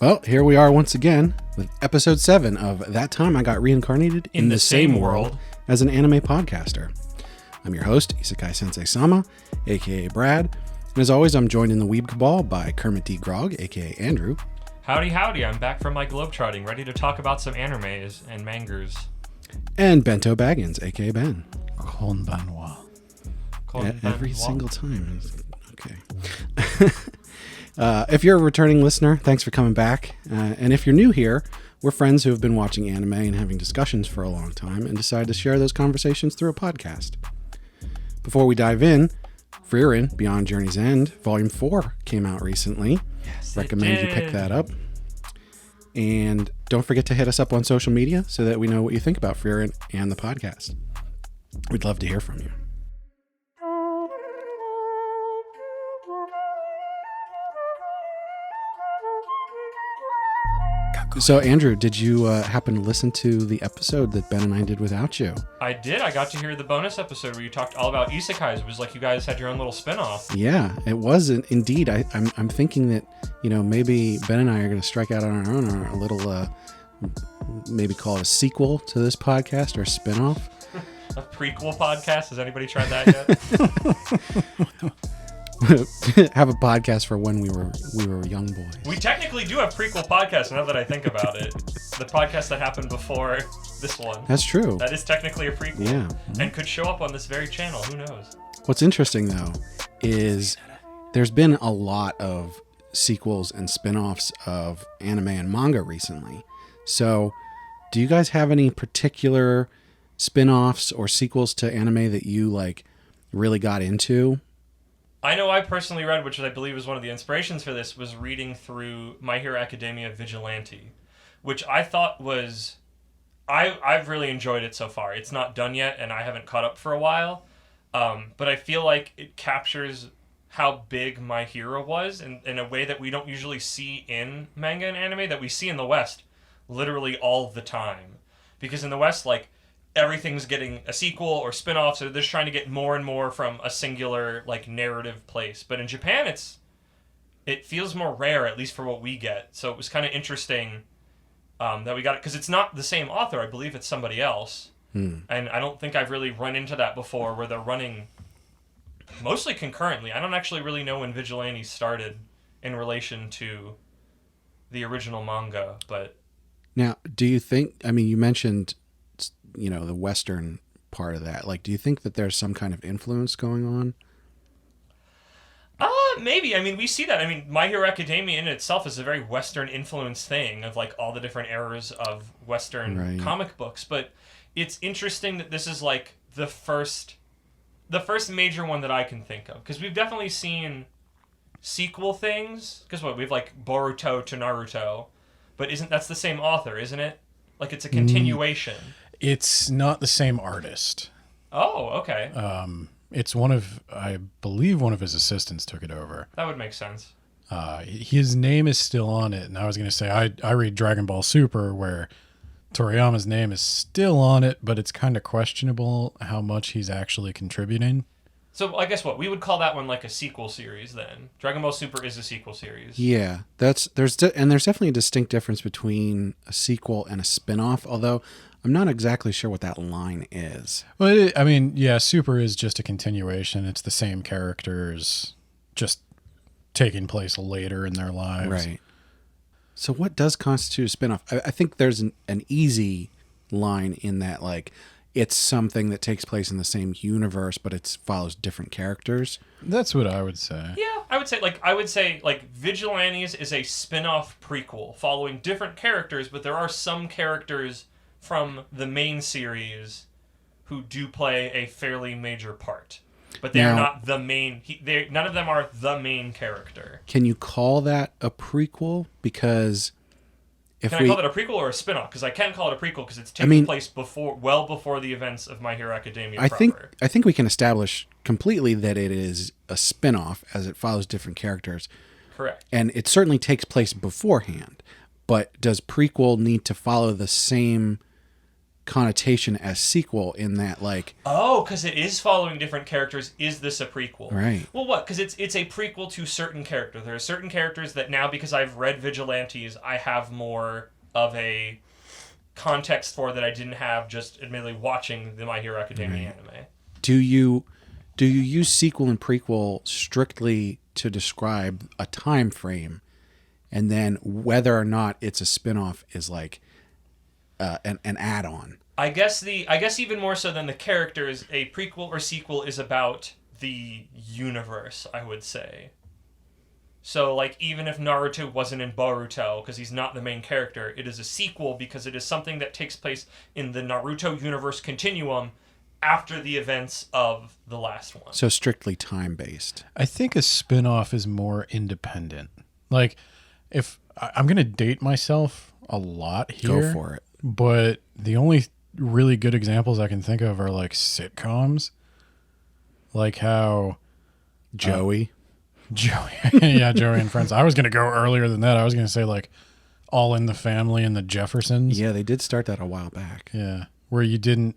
Well, here we are once again with episode 7 of That Time I Got Reincarnated in the Same World as an Anime Podcaster. I'm your host, Isekai Sensei-sama, aka Brad, and as always, I'm joined in the Weeb Cabal by Kermit D, Grog, aka Andrew. Howdy, howdy, I'm back from my globetrotting, ready to talk about some animes and mangas. And Bento Baggins, aka Ben. Konbanwa. Every single time. Okay. If you're a returning listener, thanks for coming back. And if you're new here, we're friends who have been watching anime and having discussions for a long time and decided to share those conversations through a podcast. Before we dive in, Frieren, Beyond Journey's End, Volume 4 came out recently. Yes, Recommend you pick that up. And don't forget to hit us up on social media so that we know what you think about Frieren and the podcast. We'd love to hear from you. So, Andrew, did you happen to listen to the episode that Ben and I did without you? I did. I got to hear the bonus episode where you talked all about isekais. It was like you guys had your own little spin-off. Yeah, it was indeed. I'm thinking that, maybe Ben and I are going to strike out on our own, or a little, maybe call it a sequel to this podcast or a spin-off. A prequel podcast? Has anybody tried that yet? Have a podcast for when we were young boys. We technically do have prequel podcasts now that I think about it. The podcast that happened before this one. That's true. That is technically a prequel. Yeah. And could show up on this very channel. Who knows? What's interesting, though, is there's been a lot of sequels and spin-offs of anime and manga recently. So, do you guys have any particular spin-offs or sequels to anime that you, really got into? I know I personally read, which I believe was one of the inspirations for this, was reading through My Hero Academia Vigilante, which I thought was... I've really enjoyed it so far. It's not done yet, and I haven't caught up for a while, but I feel like it captures how big My Hero was in a way that we don't usually see in manga and anime, that we see in the West literally all the time. Because in the West, everything's getting a sequel or spin-off, so they're just trying to get more and more from a singular narrative place. But in Japan, it feels more rare, at least for what we get. So it was kind of interesting that we got it, because it's not the same author. I believe it's somebody else. And I don't think I've really run into that before, where they're running mostly concurrently. I don't actually really know when Vigilantes started in relation to the original manga, but... Now, do you think... you mentioned... the Western part of that. Do you think that there's some kind of influence going on? Maybe. We see that. My Hero Academia in itself is a very Western influence thing of all the different eras of Western comic books. But it's interesting that this is the first major one that I can think of. Because we've definitely seen sequel things. Because we've Boruto to Naruto. But that's the same author, isn't it? It's a continuation. It's not the same artist. Oh, okay. It's I believe one of his assistants took it over. That would make sense. His name is still on it, and I was going to say, I read Dragon Ball Super, where Toriyama's name is still on it, but it's kind of questionable how much he's actually contributing. So I guess we would call that one a sequel series then. Dragon Ball Super is a sequel series. Yeah, there's definitely a distinct difference between a sequel and a spin-off, although I'm not exactly sure what that line is. Well, Super is just a continuation. It's the same characters, just taking place later in their lives. Right. So what does constitute a spin-off? I think there's an easy line in that, it's something that takes place in the same universe, but it follows different characters. That's what I would say. Yeah, I would say Vigilantes is a spin-off prequel following different characters, but there are some characters from the main series who do play a fairly major part. But they're not the main... none of them are the main character. Can you call that a prequel? Because... Can I call it a prequel or a spin-off? Because I can call it a prequel because it's taking place well before the events of My Hero Academia proper. I think we can establish completely that it is a spin-off as it follows different characters. Correct. And it certainly takes place beforehand. But does prequel need to follow the same connotation as sequel in that, like... Oh, because it is following different characters. Is this a prequel? Right. Well, what? Because it's a prequel to certain characters. There are certain characters that now, because I've read Vigilantes, I have more of a context for that I didn't have just admittedly watching the My Hero Academia anime. Do you use sequel and prequel strictly to describe a time frame, and then whether or not it's a spin-off is like an add-on? I guess even more so than the characters, a prequel or sequel is about the universe, I would say. So, like, even if Naruto wasn't in Boruto, because he's not the main character, it is a sequel because it is something that takes place in the Naruto universe continuum after the events of the last one. So strictly time-based. I think a spin-off is more independent. Like, if I'm going to date myself a lot here. Go for it. But the only really good examples I can think of are like sitcoms. Like how Joey. Yeah, Joey and Friends. I was going to go earlier than that. I was going to say like All in the Family and the Jeffersons. Yeah, they did start that a while back. Yeah, where you don't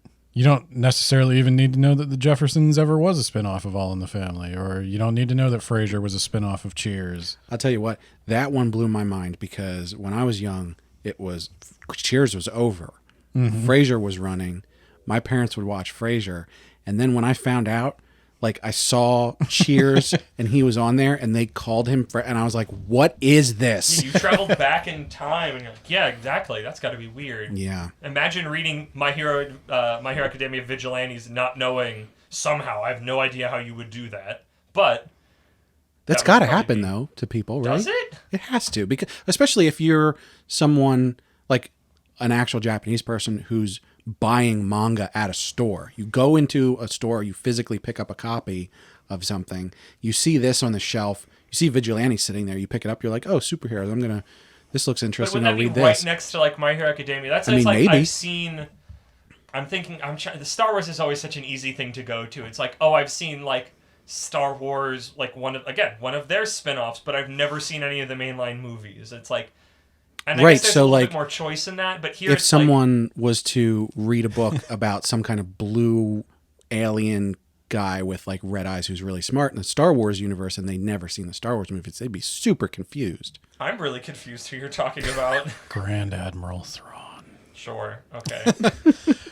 necessarily even need to know that the Jeffersons ever was a spinoff of All in the Family, or you don't need to know that Frasier was a spinoff of Cheers. I'll tell you what, that one blew my mind because when I was young, Cheers was over. Mm-hmm. Frasier was running. My parents would watch Frasier. And then when I found out, like I saw Cheers and he was on there and they called him and I was like, what is this? Yeah, you traveled back in time and you're like, yeah, exactly. That's got to be weird. Yeah. Imagine reading My Hero Academia Vigilantes not knowing somehow. I have no idea how you would do that. But that's got to happen though to people, right? Does it? It has to, because especially if you're someone like an actual Japanese person who's buying manga at a store. You go into a store, you physically pick up a copy of something, you see this on the shelf, you see Vigilantes sitting there, you pick it up, you're like, oh, superheroes, this looks interesting, I'll read this. Right next to like My Hero Academia? That's like maybe. The Star Wars is always such an easy thing to go to. It's like, oh, I've seen like Star Wars, like one of their spin-offs, but I've never seen any of the mainline movies. It's like, and I guess there's a little bit more choice in that, but here if someone was to read a book about some kind of blue alien guy with like red eyes who's really smart in the Star Wars universe and they'd never seen the Star Wars movies, they'd be super confused. I'm really confused who you're talking about. Grand Admiral Thrawn. Sure. Okay.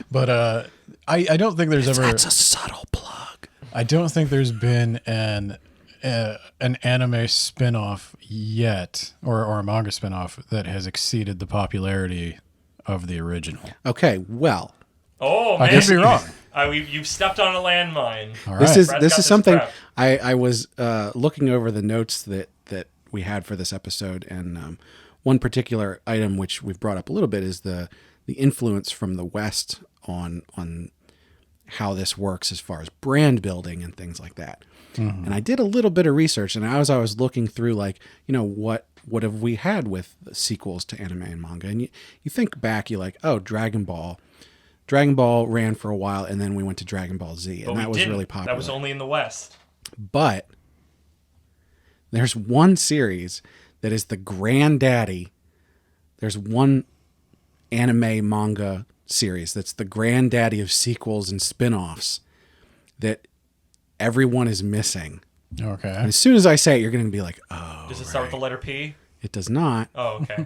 But I don't think there's ever... That's a subtle plug. I don't think there's been an anime spin-off yet, or a manga spin-off that has exceeded the popularity of the original. Okay, well. Oh, man. I could be wrong. You've stepped on a landmine. All right. This is something I was looking over the notes that we had for this episode, and one particular item which we've brought up a little bit is the influence from the West on how this works as far as brand building and things like that. Mm-hmm. And I did a little bit of research, and as I was looking through, like, what have we had with sequels to anime and manga? And you think back, you're like, oh, Dragon Ball ran for a while, and then we went to Dragon Ball Z, and that was really popular. That was only in the West. But there's one series that is the granddaddy. There's one anime manga series that's the granddaddy of sequels and spin-offs that everyone is missing. Okay. And as soon as I say it, you're going to be like, oh. Does it start with the letter P? It does not. Oh, okay.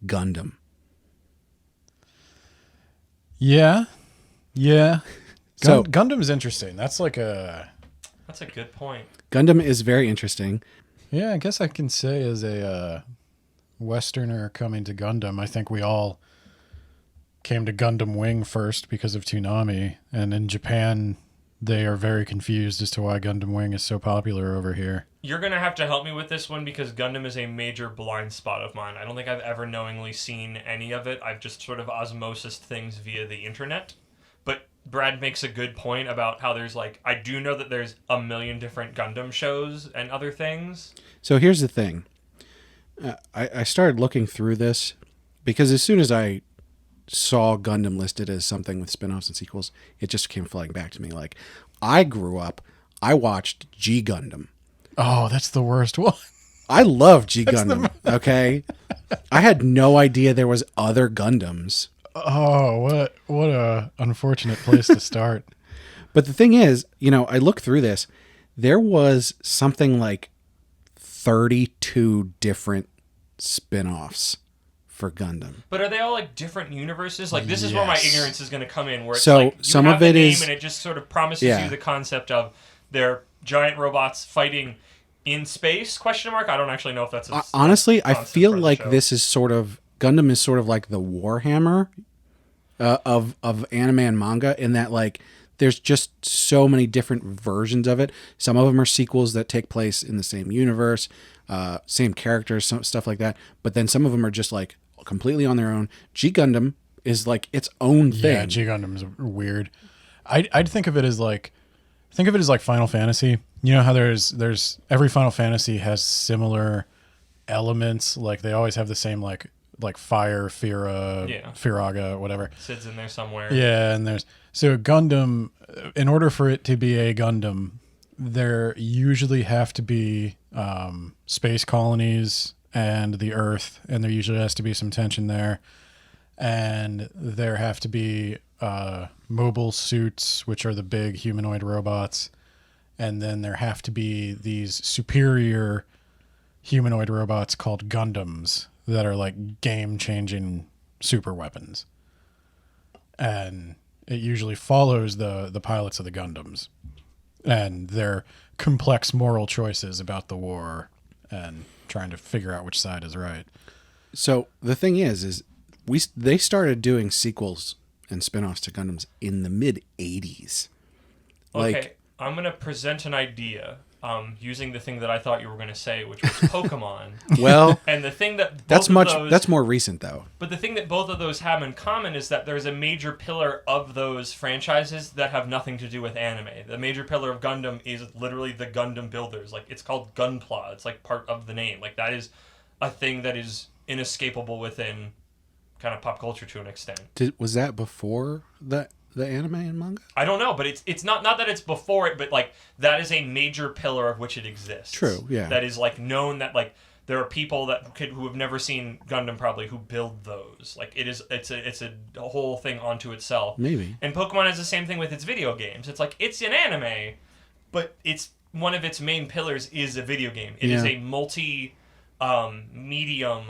Gundam. Yeah. So Gundam is interesting. That's a good point. Gundam is very interesting. Yeah, I guess I can say as a Westerner coming to Gundam, I think we all came to Gundam Wing first because of Toonami, and in Japan they are very confused as to why Gundam Wing is so popular over here. You're going to have to help me with this one because Gundam is a major blind spot of mine. I don't think I've ever knowingly seen any of it. I've just sort of osmosis things via the internet. But Brad makes a good point about how there's I do know that there's a million different Gundam shows and other things. So here's the thing. I started looking through this because as soon as I saw Gundam listed as something with spin-offs and sequels, it just came flooding back to me. Like, I grew up, I watched G Gundam. Oh, that's the worst one. I love G Gundam, okay? I had no idea there was other Gundams. Oh, what a unfortunate place to start. But the thing is, I looked through this. There was something like 32 different spin-offs for Gundam. But are they all like different universes? Like this is where my ignorance is going to come in. Where it's So, like you some have of the it name is- and it just sort of promises Yeah. you the concept of they're giant robots fighting in space? Question mark. I don't actually know if that's Honestly, I concept feel for the like show. this is sort of Gundam is sort of like the Warhammer of anime and manga, in that like there's just so many different versions of it. Some of them are sequels that take place in the same universe, same characters, stuff like that. But then some of them are just like completely on their own. G Gundam is like its own thing. Yeah, G Gundam's weird. I'd think of it as like Final Fantasy. You know how there's every Final Fantasy has similar elements. Like they always have the same like fire, Firaga, whatever. Sid's in there somewhere. Yeah, and there's so Gundam. In order for it to be a Gundam, there usually have to be space colonies and the Earth, and there usually has to be some tension there, and there have to be mobile suits, which are the big humanoid robots, and then there have to be these superior humanoid robots called Gundams that are like game-changing super weapons. And it usually follows the pilots of the Gundams and their complex moral choices about the war and trying to figure out which side is right. So the thing is they started doing sequels and spin-offs to Gundams in the mid 80s. Okay, I'm going to present an idea using the thing that I thought you were going to say, which was Pokemon. Well, And the thing that that's more recent though. But the thing that both of those have in common is that there's a major pillar of those franchises that have nothing to do with anime. The major pillar of Gundam is literally the Gundam builders. Like, it's called Gunpla. It's like part of the name. Like, that is a thing that is inescapable within kind of pop culture to an extent. Was that before the anime and manga? I don't know, but it's not that it's before it, but like that is a major pillar of which it exists. True, yeah. That is like known that like there are people who have never seen Gundam probably who build those. Like it's a whole thing onto itself. Maybe. And Pokemon is the same thing with its video games. It's like it's an anime, but it's one of its main pillars is a video game. It is a multi medium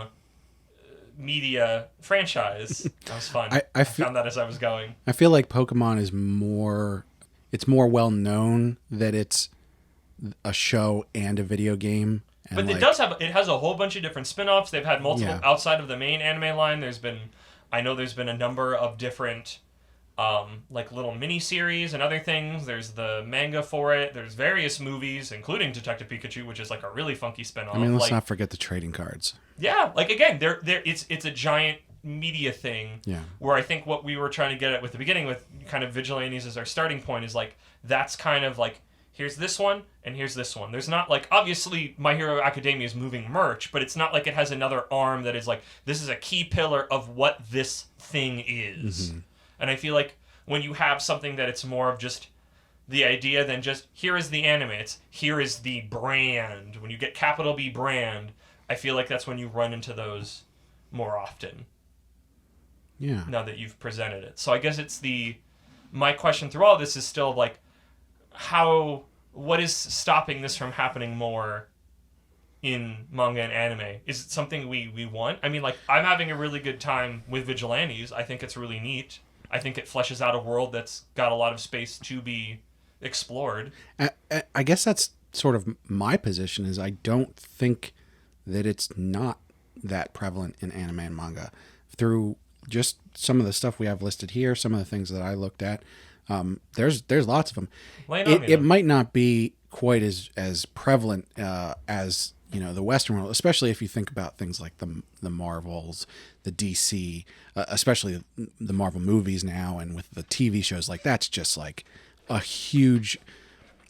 media franchise. That was fun. I found that as I was going. I feel like Pokemon is more well known that it's a show and a video game. And but it has a whole bunch of different spin-offs. They've had multiple outside of the main anime line. There's been a number of different like little mini-series and other things. There's the manga for it. There's various movies, including Detective Pikachu, which is like a really funky spin-off. I mean, let's not forget the trading cards. Yeah, like again, it's a giant media thing. Yeah. Where I think what we were trying to get at with the beginning with kind of Vigilantes as our starting point is like that's kind of like here's this one and here's this one. There's not like obviously My Hero Academia is moving merch, but it's not like it has another arm that is like this is a key pillar of what this thing is. Mm-hmm. And I feel like when you have something that it's more of just the idea than just here is the anime, it's here is the brand. When you get capital B brand, I feel like that's when you run into those more often. Yeah. Now that you've presented it. So I guess my question through all this is still like what is stopping this from happening more in manga and anime? Is it something we want? I mean, like, I'm having a really good time with Vigilantes. I think it's really neat. I think it fleshes out a world that's got a lot of space to be explored. I guess that's sort of my position is I don't think that it's not that prevalent in anime and manga. Through just some of the stuff we have listed here, some of the things that I looked at, there's lots of them. It might not be quite as prevalent as the Western world, especially if you think about things like the Marvels, the DC, especially the Marvel movies now, and with the TV shows, like that's just like a huge.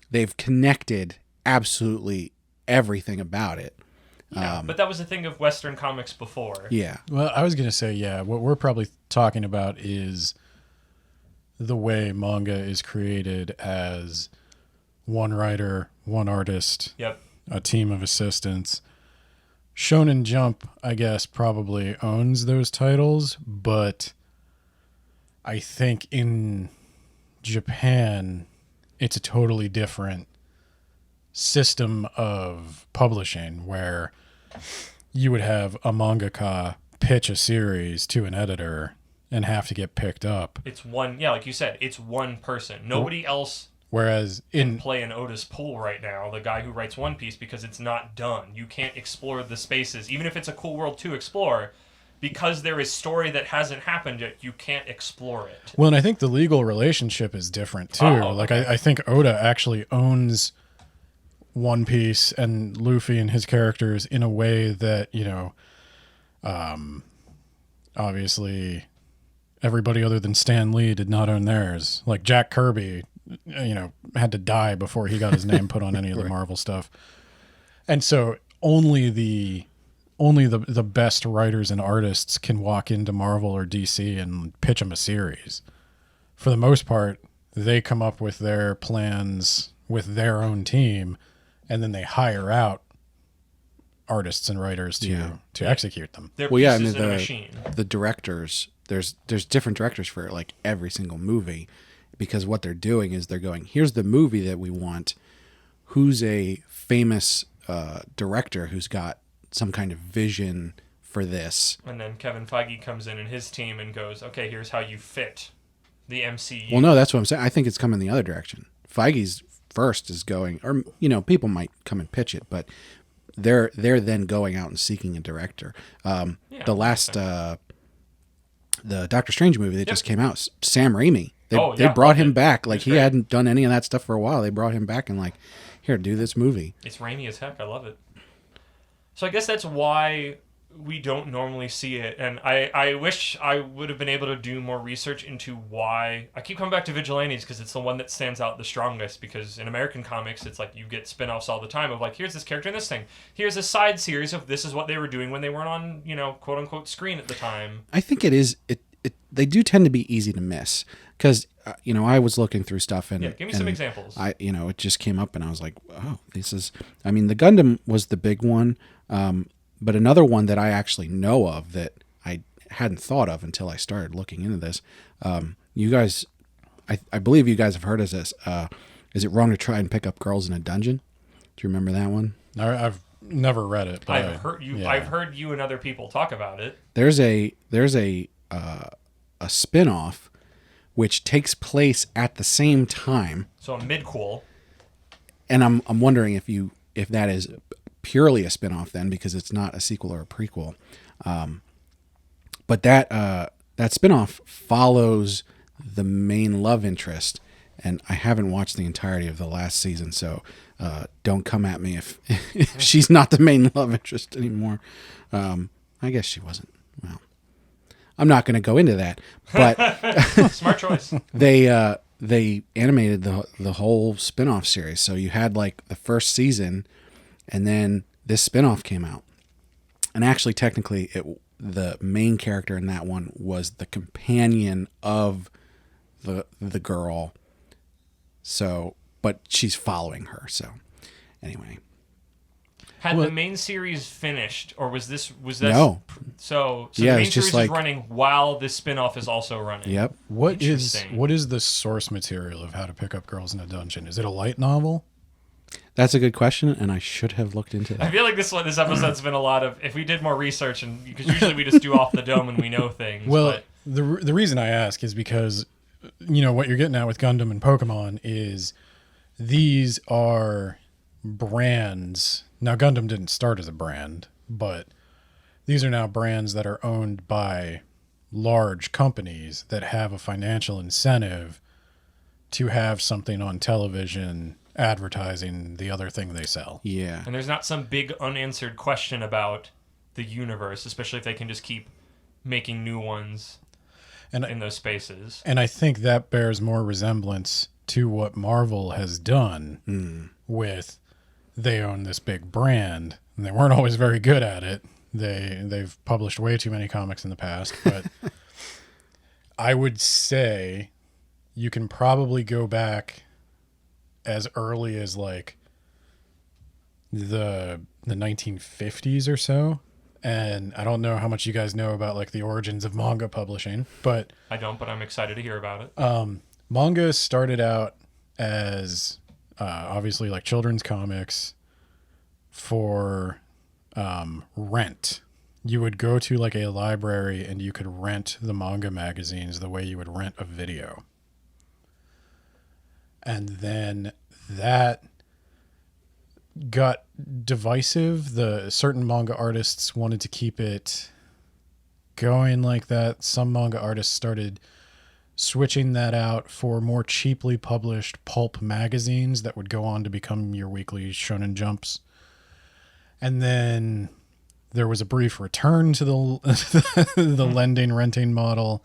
They've connected absolutely everything about it. Yeah, but that was a thing of Western comics before. Yeah. Well, I was gonna say, what we're probably talking about is the way manga is created as one writer, one artist. Yep. A team of assistants. Shonen Jump, I guess, probably owns those titles, but I think in Japan, it's a totally different system of publishing where you would have a mangaka pitch a series to an editor and have to get picked up. It's one, yeah, like you said, it's one person. Nobody else Whereas can play an Otis Pool right now, the guy who writes One Piece, because it's not done. You can't explore the spaces, even if it's a cool world to explore, because there is story that hasn't happened yet. You can't explore it. Well, and I think the legal relationship is different too. Like I think Oda actually owns One Piece and Luffy and his characters in a way that, obviously everybody other than Stan Lee did not own theirs. Like Jack Kirby, had to die before he got his name put on any of the Marvel stuff. And so only the best writers and artists can walk into Marvel or DC and pitch them a series. For the most part, they come up with their plans with their own team, and then they hire out artists and writers to execute them. They're pieces in a machine. The directors, there's different directors for like every single movie, because what they're doing is they're going, here's the movie that we want. Who's a famous director who's got some kind of vision for this? And then Kevin Feige comes in and his team and goes, okay, here's how you fit the MCU. Well, no, that's what I'm saying. I think it's coming the other direction. Feige's first is going, or people might come and pitch it, but they're then going out and seeking a director. The last the Doctor Strange movie that just came out, Sam Raimi, they brought him back. Like he hadn't done any of that stuff for a while. They brought him back and like, here, do this movie. It's Raimi as heck. I love it. So I guess that's why we don't normally see it. And I wish I would have been able to do more research into why. I keep coming back to Vigilantes because it's the one that stands out the strongest, because in American comics, it's like you get spin-offs all the time of like, here's this character in this thing. Here's a side series of this is what they were doing when they weren't on, quote-unquote screen at the time. I think it is. They do tend to be easy to miss because, I was looking through stuff and... Yeah, give me some examples. It just came up and I was like, oh, this is... I mean, the Gundam was the big one. But another one that I actually know of that I hadn't thought of until I started looking into this, you guys, I believe you guys have heard of this. Is it wrong to try and pick up girls in a dungeon? Do you remember that one? I've never read it. But I've heard you. Yeah. I've heard you and other people talk about it. There's a spin-off which takes place at the same time. So a midquel. And I'm wondering if that is purely a spin-off then, because it's not a sequel or a prequel. But that spin-off follows the main love interest, and I haven't watched the entirety of the last season, so don't come at me if she's not the main love interest anymore. I guess she wasn't. Well, I'm not going to go into that, but smart choice. They animated the whole spin-off series, so you had like the first season. And then this spinoff came out. And actually, technically, the main character in that one was the companion of the girl. So, but she's following her. So, anyway. Had the main series finished, or was that... No. So the main series is running while this spinoff is also running. Yep. What is the source material of How to Pick Up Girls in a Dungeon? Is it a light novel? That's a good question, and I should have looked into that. I feel like this episode's been a lot of, if we did more research, and because usually we just do off the dome and we know things. Well, the reason I ask is because, what you're getting at with Gundam and Pokemon is these are brands. Now, Gundam didn't start as a brand, but these are now brands that are owned by large companies that have a financial incentive to have something on television advertising the other thing they sell. Yeah. And there's not some big unanswered question about the universe, especially if they can just keep making new ones in those spaces. And I think that bears more resemblance to what Marvel has done with, they own this big brand, and they weren't always very good at it. They've published way too many comics in the past, but I would say you can probably go back as early as like the 1950s or so And I don't know how much you guys know about like the origins of manga publishing, but I don't, but I'm excited to hear about it. Manga started out as obviously like children's comics for rent. You would go to like a library and you could rent the manga magazines the way you would rent a video. And then that got divisive. The certain manga artists wanted to keep it going like that. Some manga artists started switching that out for more cheaply published pulp magazines that would go on to become your weekly Shonen Jumps. And then there was a brief return to the lending renting model,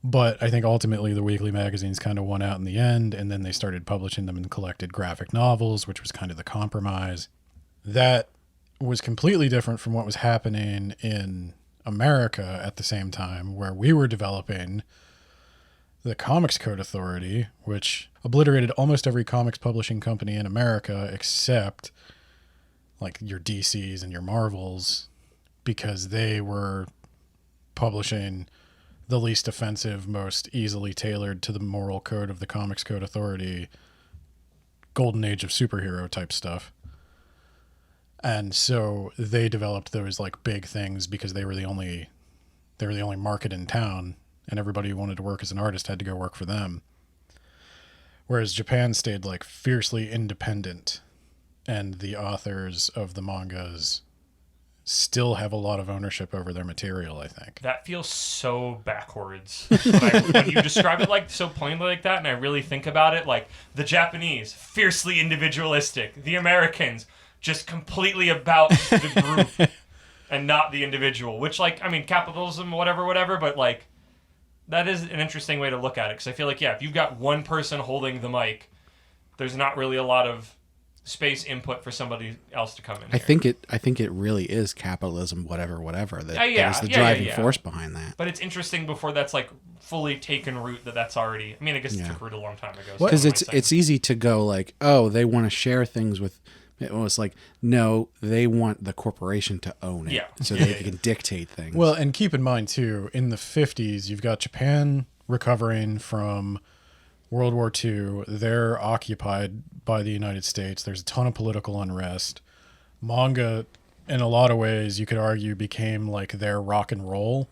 but I think ultimately the weekly magazines kind of won out in the end, and then they started publishing them in collected graphic novels, which was kind of the compromise. That was completely different from what was happening in America at the same time, where we were developing the Comics Code Authority, which obliterated almost every comics publishing company in America except like your DCs and your Marvels, because they were publishing the least offensive, most easily tailored to the moral code of the Comics Code Authority, golden age of superhero type stuff. And so they developed those like big things because they were the only market in town, and everybody who wanted to work as an artist had to go work for them. Whereas Japan stayed like fiercely independent, and the authors of the mangas still have a lot of ownership over their material, I think. That feels so backwards. When you describe it like so plainly like that, and I really think about it, like the Japanese, fiercely individualistic. The Americans, just completely about the group and not the individual. Which, like, I mean, capitalism, whatever, but like, that is an interesting way to look at it. Because I feel like, yeah, if you've got one person holding the mic, there's not really a lot of space input for somebody else to come in. I think it really is capitalism, whatever. That is the driving force behind that. But it's interesting before that's like fully taken root. That's already. I mean, I guess it took root a long time ago. Because it's easy to go like, oh, they want to share things with. It was like, no, they want the corporation to own it, so they can dictate things. Well, and keep in mind too, in the 50s, you've got Japan recovering from World War II. They're occupied by the United States. There's a ton of political unrest. Manga, in a lot of ways, you could argue, became like their rock and roll.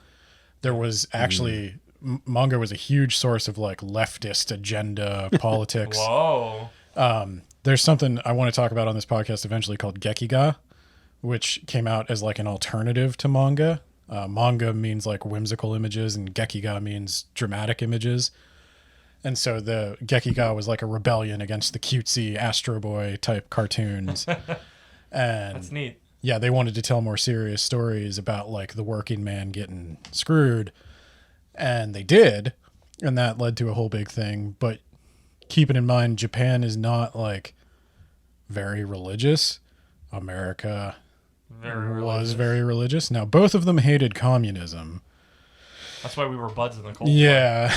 There was actually manga was a huge source of like leftist agenda politics. Whoa. There's something I want to talk about on this podcast eventually called Gekiga, which came out as like an alternative to manga. Manga means like whimsical images, and Gekiga means dramatic images. And so the Gekiga was like a rebellion against the cutesy Astro Boy type cartoons. And that's neat. Yeah, they wanted to tell more serious stories about like the working man getting screwed. And they did. And that led to a whole big thing. But keeping in mind, Japan is not like very religious. America was very religious. Now, both of them hated communism. That's why we were buds in the Cold War. Yeah.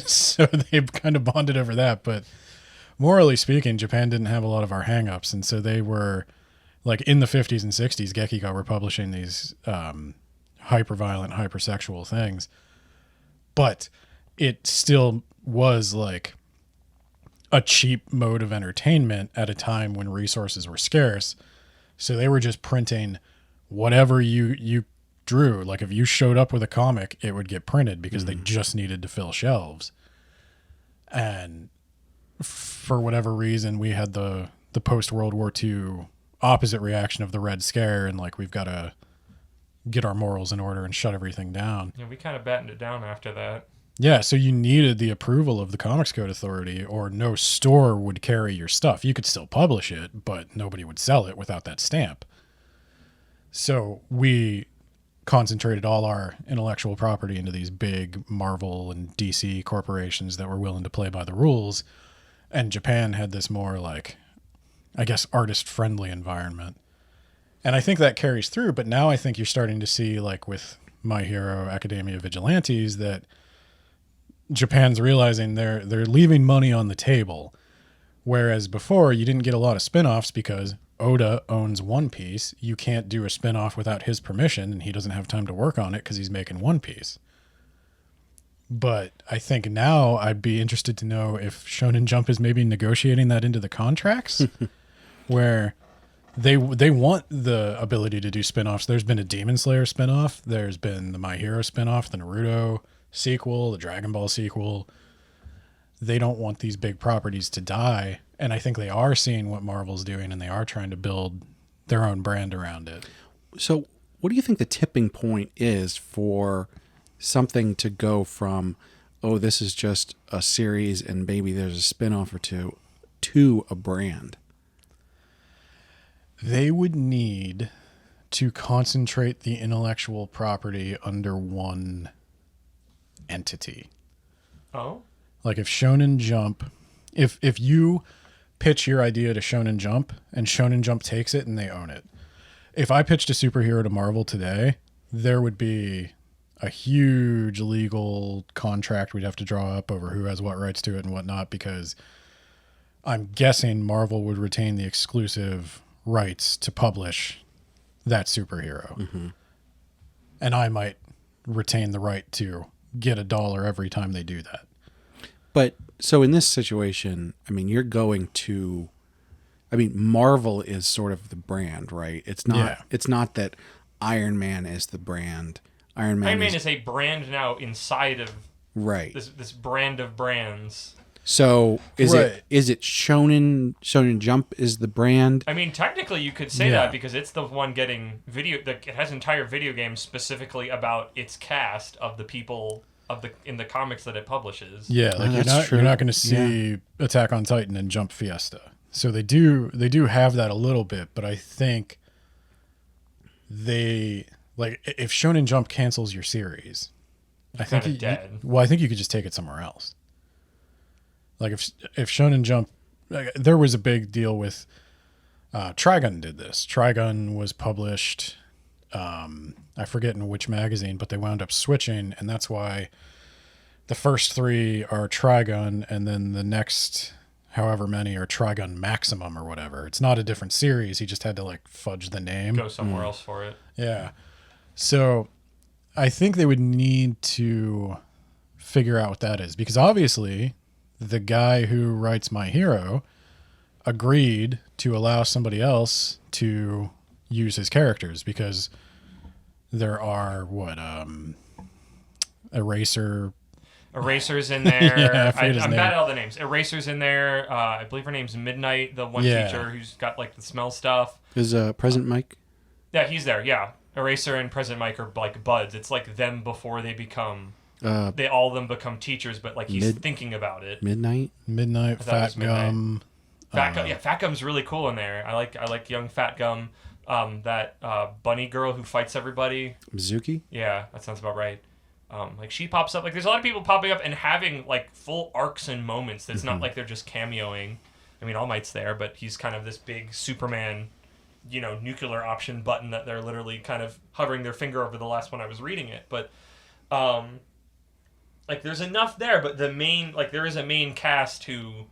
So they kind of bonded over that. But morally speaking, Japan didn't have a lot of our hang-ups. And so they were, like, in the 50s and 60s, Gekiga were publishing these hyper-violent, hyper-sexual things. But it still was, like, a cheap mode of entertainment at a time when resources were scarce. So they were just printing whatever you drew. Like if you showed up with a comic, it would get printed because they just needed to fill shelves. And for whatever reason, we had the post-World War II opposite reaction of the Red Scare, and like we've got to get our morals in order and shut everything down. Yeah, we kind of battened it down after that. Yeah, so you needed the approval of the Comics Code Authority, or no store would carry your stuff. You could still publish it, but nobody would sell it without that stamp. So we concentrated all our intellectual property into these big Marvel and DC corporations that were willing to play by the rules. And Japan had this more like, I guess, artist-friendly environment. And I think that carries through, but now I think you're starting to see, like with My Hero Academia Vigilantes, that Japan's realizing they're leaving money on the table. Whereas before, you didn't get a lot of spin-offs because Oda owns One Piece. You can't do a spin-off without his permission, and he doesn't have time to work on it because he's making One Piece. But I think now I'd be interested to know if Shonen Jump is maybe negotiating that into the contracts where they want the ability to do spin-offs. There's been a Demon Slayer spin-off. There's been the My Hero spin-off, the Naruto sequel, the Dragon Ball sequel. They don't want these big properties to die. And I think they are seeing what Marvel's doing, and they are trying to build their own brand around it. So what do you think the tipping point is for something to go from, oh, this is just a series and maybe there's a spin-off or two, to a brand? They would need to concentrate the intellectual property under one entity. Oh? Like if Shonen Jump, if you pitch your idea to Shonen Jump and Shonen Jump takes it and they own it. If I pitched a superhero to Marvel today, there would be a huge legal contract we'd have to draw up over who has what rights to it and whatnot, because I'm guessing Marvel would retain the exclusive rights to publish that superhero. Mm-hmm. And I might retain the right to get $1 every time they do that. But so in this situation, I mean, you're going to, I mean, Marvel is sort of the brand, right? It's not, Yeah. It's not that Iron Man is the brand. Iron Man is a brand now inside of right. this brand of brands. So is Right. it Shonen Jump is the brand? I mean, technically you could say Yeah. that because it's the one getting it has entire video games specifically about its cast of the people in the comics that it publishes. Yeah, like that's you're true. not going to see Attack on Titan and Jump Fiesta. So they do have that a little bit, but I think they like if Shonen Jump cancels your series, I think kinda dead. I think you could just take it somewhere else. Like if Shonen Jump, like, there was a big deal with Trigun did this. Trigun was published, I forget in which magazine, but they wound up switching, and that's why the first 3 are Trigun, and then the next however many are Trigun Maximum or whatever. It's not a different series. He just had to like fudge the name. Go somewhere else for it. Yeah. So I think they would need to figure out what that is, because obviously the guy who writes My Hero agreed to allow somebody else to use his characters, because there are Eraser's in there. Yeah, I forget his I'm name. bad at all the names. Eraser's in there. I believe her name's Midnight, the one teacher who's got like the smell stuff. Is President Mike? Yeah, he's there. Yeah, Eraser and President Mike are like buds. It's like them before they become. All of them become teachers, but like he's thinking about it. Midnight, Midnight, Fat Gum. Fat Gum's really cool in there. I like young Fat Gum. That bunny girl who fights everybody. Mizuki? Yeah, that sounds about right. Like she pops up. Like there's a lot of people popping up and having like full arcs and moments. That's not like they're just cameoing. I mean, All Might's there, but he's kind of this big Superman, nuclear option button that they're literally kind of hovering their finger over the last one I was reading it. But like there's enough there, but there is a main cast who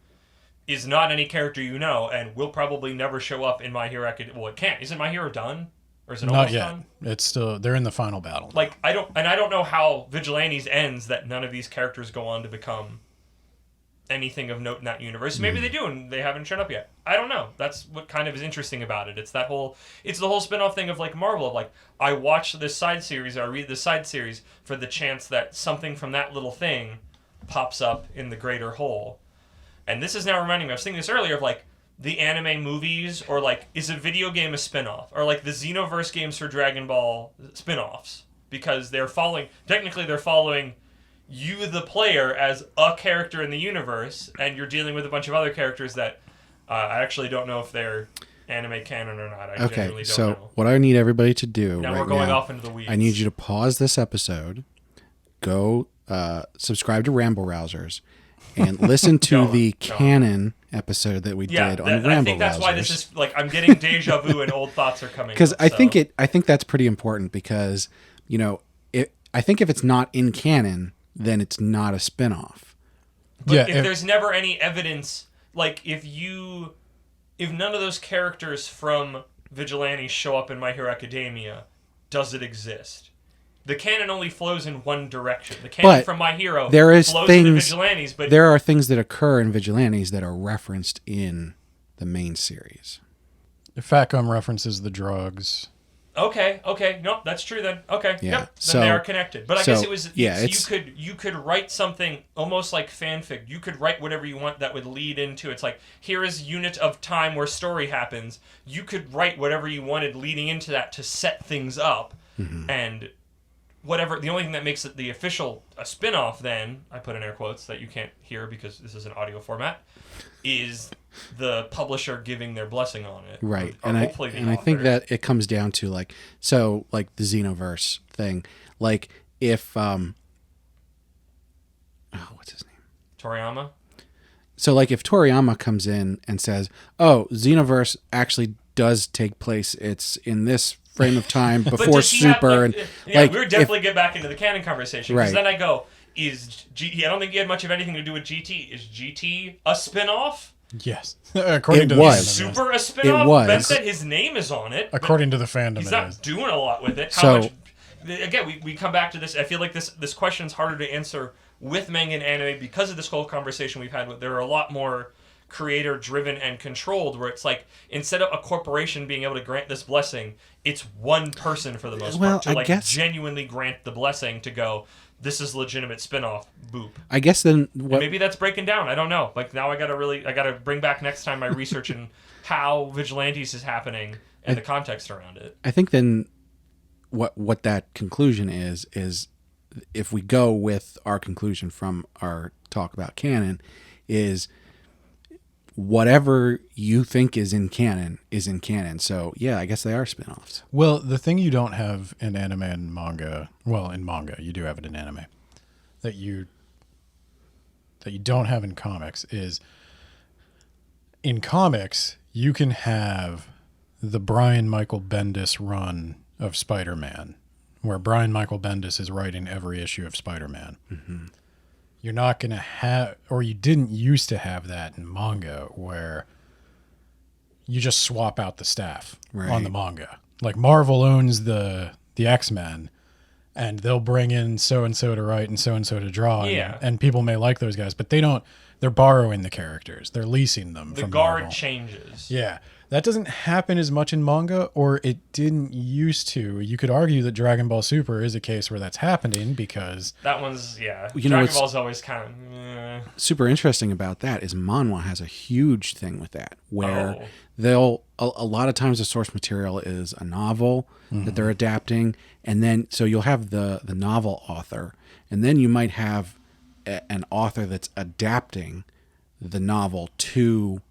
is not any character and will probably never show up in My Hero Academia. Well, it can't. Isn't My Hero done? Or is it Not almost yet. done? It's still, they're in the final battle. Like I don't know how Vigilantes ends that none of these characters go on to become anything of note in that universe. Maybe they do and they haven't shown up yet. I don't know. That's what kind of is interesting about it. It's the whole spin-off thing of like Marvel, of like I watch this side series or I read this side series for the chance that something from that little thing pops up in the greater whole. And this is now reminding me, I was thinking this earlier, of like the anime movies, or like, is a video game a spin-off? Or like the Xenoverse games for Dragon Ball spin-offs. Because they're following you, the player, as a character in the universe, and you're dealing with a bunch of other characters that I actually don't know if they're anime canon or not. I genuinely don't know. What I need everybody to do Now right we're going now, off into the weeds. I need you to pause this episode, go subscribe to Ramble Rousers, and listen to the canon episode that we did on Ramble Rousers. I think that's why this is like I'm getting deja vu and old thoughts are coming. Because I think that's pretty important, because I think if it's not in canon, then it's not a spin-off. But if there's never any evidence, like if you if none of those characters from Vigilantes show up in My Hero Academia, does it exist? The canon only flows in one direction. The canon from My Hero flows into Vigilantes, but there are things that occur in Vigilantes that are referenced in the main series. Fatcom references the drugs. Okay. Nope, that's true then. Okay, yeah. Yep. Then they are connected. But I guess it was... Yeah, you could write something almost like fanfic. You could write whatever you want that would lead into... It's like, here is unit of time where story happens. You could write whatever you wanted leading into that to set things up. Mm-hmm. And whatever... The only thing that makes it the official spin-off then, I put in air quotes that you can't hear because this is an audio format, is... the publisher giving their blessing on it, right? Or and I think that it comes down to like the Xenoverse thing, like if what's his name, Toriyama. So like if Toriyama comes in and says, "Oh, Xenoverse actually does take place. It's in this frame of time before Super," we would definitely get back into the canon conversation because right. then I go, I don't think he had much of anything to do with GT. Is GT a spin-off? Yes. According to the fandom. Is Super a spin-off? It was. Ben said his name is on it. According to the fandom, he's not doing a lot with it. Again, we come back to this. I feel like this question is harder to answer with manga and anime because of this whole conversation we've had. There are a lot more creator-driven and controlled, where it's like instead of a corporation being able to grant this blessing, it's one person for the most part to genuinely grant the blessing to go, this is legitimate spin-off. Boop. I guess then maybe that's breaking down. I don't know. Like now I gotta bring back next time my research and how Vigilantes is happening and the context around it. I think then what that conclusion is if we go with our conclusion from our talk about canon is whatever you think is in canon is in canon. So yeah, I guess they are spin-offs. Well, the thing you don't have in anime and manga, well, in manga, you do have it in anime, that you don't have in comics is in comics, you can have the Brian Michael Bendis run of Spider-Man, where Brian Michael Bendis is writing every issue of Spider-Man. Mm-hmm. You're not going to have, or you didn't used to have that in manga, where you just swap out the staff on the manga. Like Marvel owns the X-Men, and they'll bring in so-and-so to write and so-and-so to draw. Yeah. And people may like those guys, but they're borrowing the characters. They're leasing them from guard Marvel. Changes. Yeah. That doesn't happen as much in manga, or it didn't used to. You could argue that Dragon Ball Super is a case where that's happening because... That one's, Dragon Ball's always kind of... Super interesting about that is manhwa has a huge thing with that, where they'll... A lot of times the source material is a novel that they're adapting, and then... So you'll have the novel author, and then you might have an author that's adapting the novel to...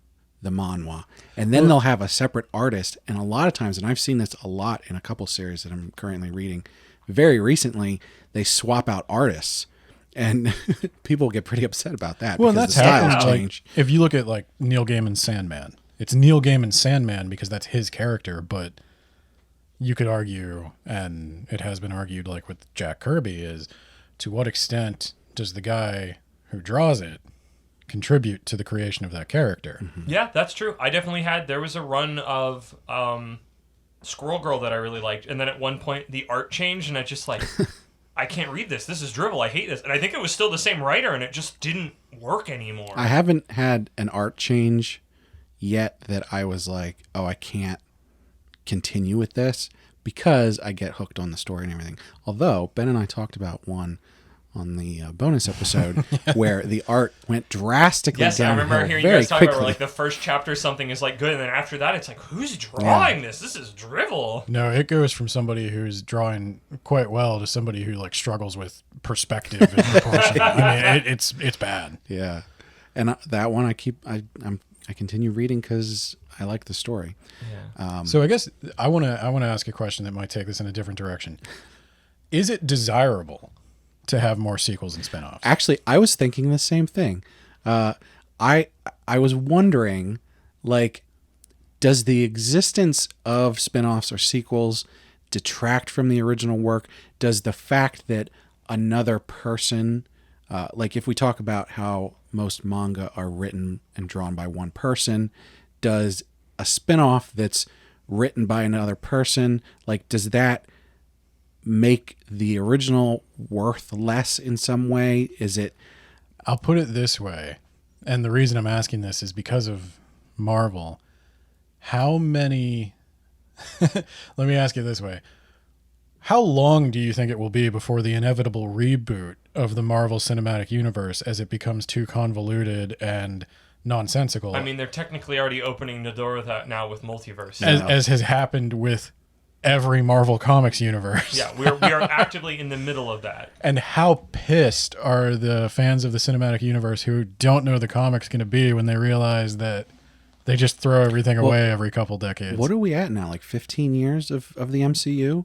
the manhwa, and then they'll have a separate artist, and a lot of times, and I've seen this a lot in a couple series that I'm currently reading very recently, they swap out artists, and people get pretty upset about that because that's the styles change. Like, if you look at like Neil Gaiman's Sandman, it's Neil Gaiman's Sandman because that's his character, but you could argue, and it has been argued like with Jack Kirby, is to what extent does the guy who draws it contribute to the creation of that character? Mm-hmm. Yeah, that's true. I definitely there was a run of Squirrel Girl that I really liked, and then at one point the art changed, and I just like, I can't read this. This is drivel. I hate this. And I think it was still the same writer, and it just didn't work anymore. I haven't had an art change yet that I was like, oh, I can't continue with this because I get hooked on the story and everything. Although Ben and I talked about one on the bonus episode where the art went drastically downhill. Yes, I remember hearing you guys talk about where, like, the first chapter something is like good, and then after that it's like, who's drawing this? This is drivel. No, it goes from somebody who's drawing quite well to somebody who like struggles with perspective and proportion. I mean, it's bad. Yeah, and that one I continue reading because I like the story. Yeah. So I guess I want to ask a question that might take this in a different direction. Is it desirable to have more sequels and spinoffs? Actually, I was thinking the same thing. I was wondering, like, does the existence of spinoffs or sequels detract from the original work? Does the fact that another person, like if we talk about how most manga are written and drawn by one person, does a spin-off that's written by another person, like, does that make the original worth less in some way? Is it? I'll put it this way, and the reason I'm asking this is because of Marvel. How many... Let me ask you this way. How long do you think it will be before the inevitable reboot of the Marvel Cinematic Universe, as it becomes too convoluted and nonsensical? I mean, they're technically already opening the door with that now with multiverse. As has happened with every Marvel Comics universe. Yeah, we are actively in the middle of that. And how pissed are the fans of the cinematic universe who don't know the comics going to be when they realize that they just throw everything away every couple decades? What are we at now? Like 15 years of the MCU?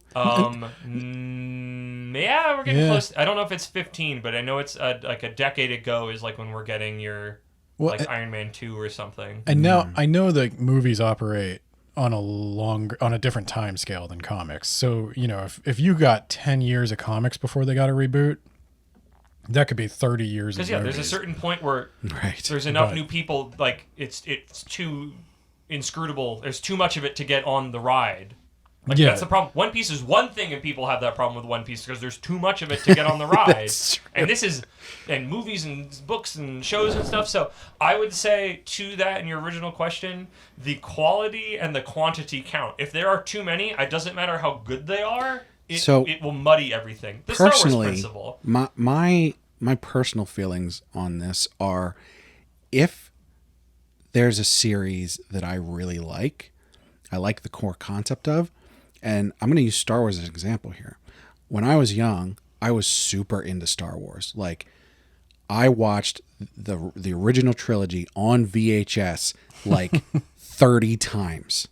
Yeah, we're getting close. I don't know if it's 15, but I know it's like a decade ago is like when we're getting your like Iron Man 2 or something. And now I know that movies operate on a different time scale than comics. So, you know, if you got 10 years of comics before they got a reboot, that could be 30 years of Because there's a certain point where there's enough new people, like it's too inscrutable. There's too much of it to get on the ride. Like that's the problem. One Piece is one thing, and people have that problem with One Piece because there's too much of it to get on the ride. And movies and books and shows and stuff. So I would say to that in your original question, the quality and the quantity count. If there are too many, it doesn't matter how good they are. It will muddy everything. The Star Wars principle. My personal feelings on this are, if there's a series that I really like, I like the core concept of, and I'm going to use Star Wars as an example here. When I was young, I was super into Star Wars. Like, I watched the original trilogy on VHS like 30 times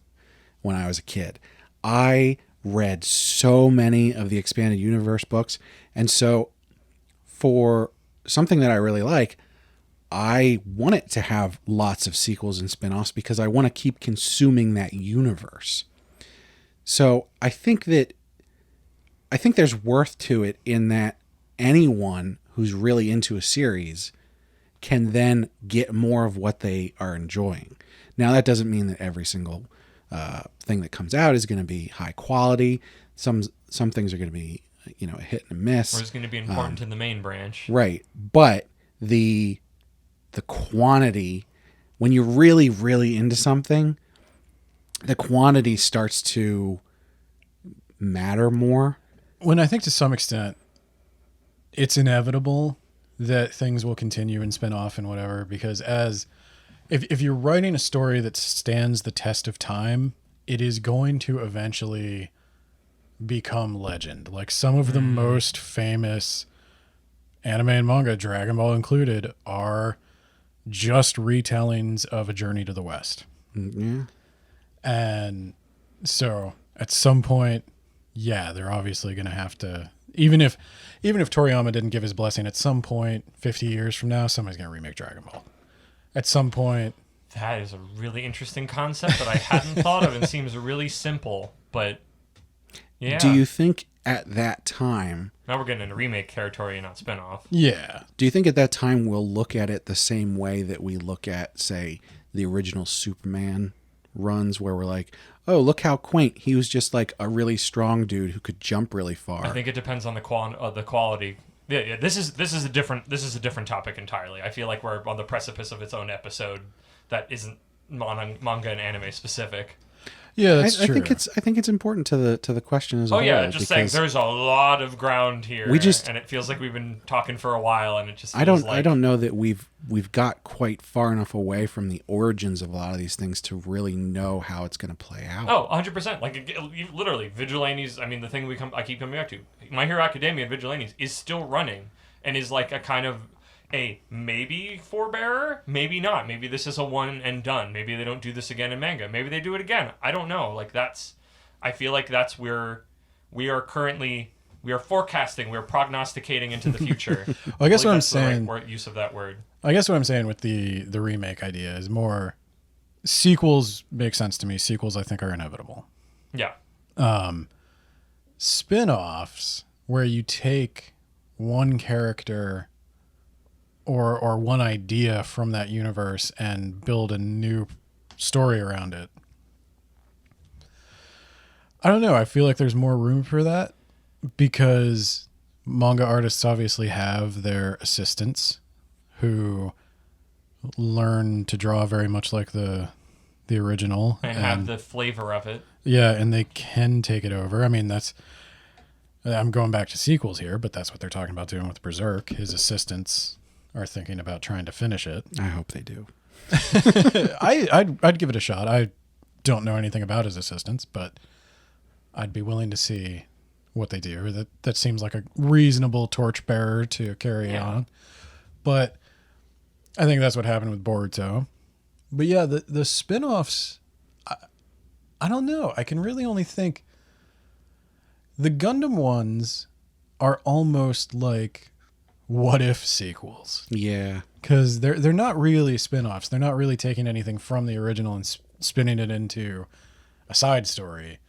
when I was a kid. I read so many of the Expanded Universe books, and so for something that I really like, I want it to have lots of sequels and spin-offs because I want to keep consuming that universe. So I think there's worth to it in that anyone who's really into a series can then get more of what they are enjoying. Now, that doesn't mean that every single thing that comes out is going to be high quality. Some things are going to be, a hit and a miss. Or it's going to be important to the main branch. Right. But the quantity, when you're really, really into something, the quantity starts to matter more. When I think to some extent it's inevitable that things will continue and spin off and whatever, because if you're writing a story that stands the test of time, it is going to eventually become legend. Like some of the most famous anime and manga, Dragon Ball included, are just retellings of A Journey to the West. Yeah. And so at some point, they're obviously going to have to, even if Toriyama didn't give his blessing, at some point 50 years from now, somebody's going to remake Dragon Ball. At some point. That is a really interesting concept that I hadn't thought of and seems really simple, but yeah. Do you think at that time... Now we're getting into remake territory and not spinoff. Yeah. Do you think at that time we'll look at it the same way that we look at, say, the original Superman runs, where we're like, oh, look how quaint. He was just like a really strong dude who could jump really far. I think it depends on the quality. Yeah. This is a different topic entirely. I feel like we're on the precipice of its own episode that isn't manga and anime specific. Yeah, that's true. I think it's important to the question as a whole. Oh yeah, just saying there's a lot of ground here, and it feels like we've been talking for a while, and it just feels I don't know that we've got quite far enough away from the origins of a lot of these things to really know how it's going to play out. Oh, 100%. Like literally, Vigilantes. I mean, the thing I keep coming back to, My Hero Academia and Vigilantes is still running, and is like a kind of a maybe forebearer, maybe not. Maybe this is a one and done. Maybe they don't do this again in manga. Maybe they do it again. I don't know. Like I feel like that's where we are forecasting, we're prognosticating into the future. Well, I guess what I'm saying, the right use of that word. I guess what I'm saying with the remake idea is more sequels make sense to me. Sequels I think are inevitable. Yeah. Spin-offs where you take one character or one idea from that universe and build a new story around it. I don't know. I feel like there's more room for that because manga artists obviously have their assistants who learn to draw very much like the original and have the flavor of it. Yeah, and they can take it over. I mean, I'm going back to sequels here, but that's what they're talking about doing with Berserk. His assistants are thinking about trying to finish it. I hope they do. I'd give it a shot. I don't know anything about his assistants, but I'd be willing to see what they do. That seems like a reasonable torchbearer to carry on. But I think that's what happened with Boruto. But yeah, the spin-offs, I don't know. I can really only think the Gundam ones are almost like what if sequels. Yeah. Because they're not really spin-offs. They're not really taking anything from the original and spinning it into a side story.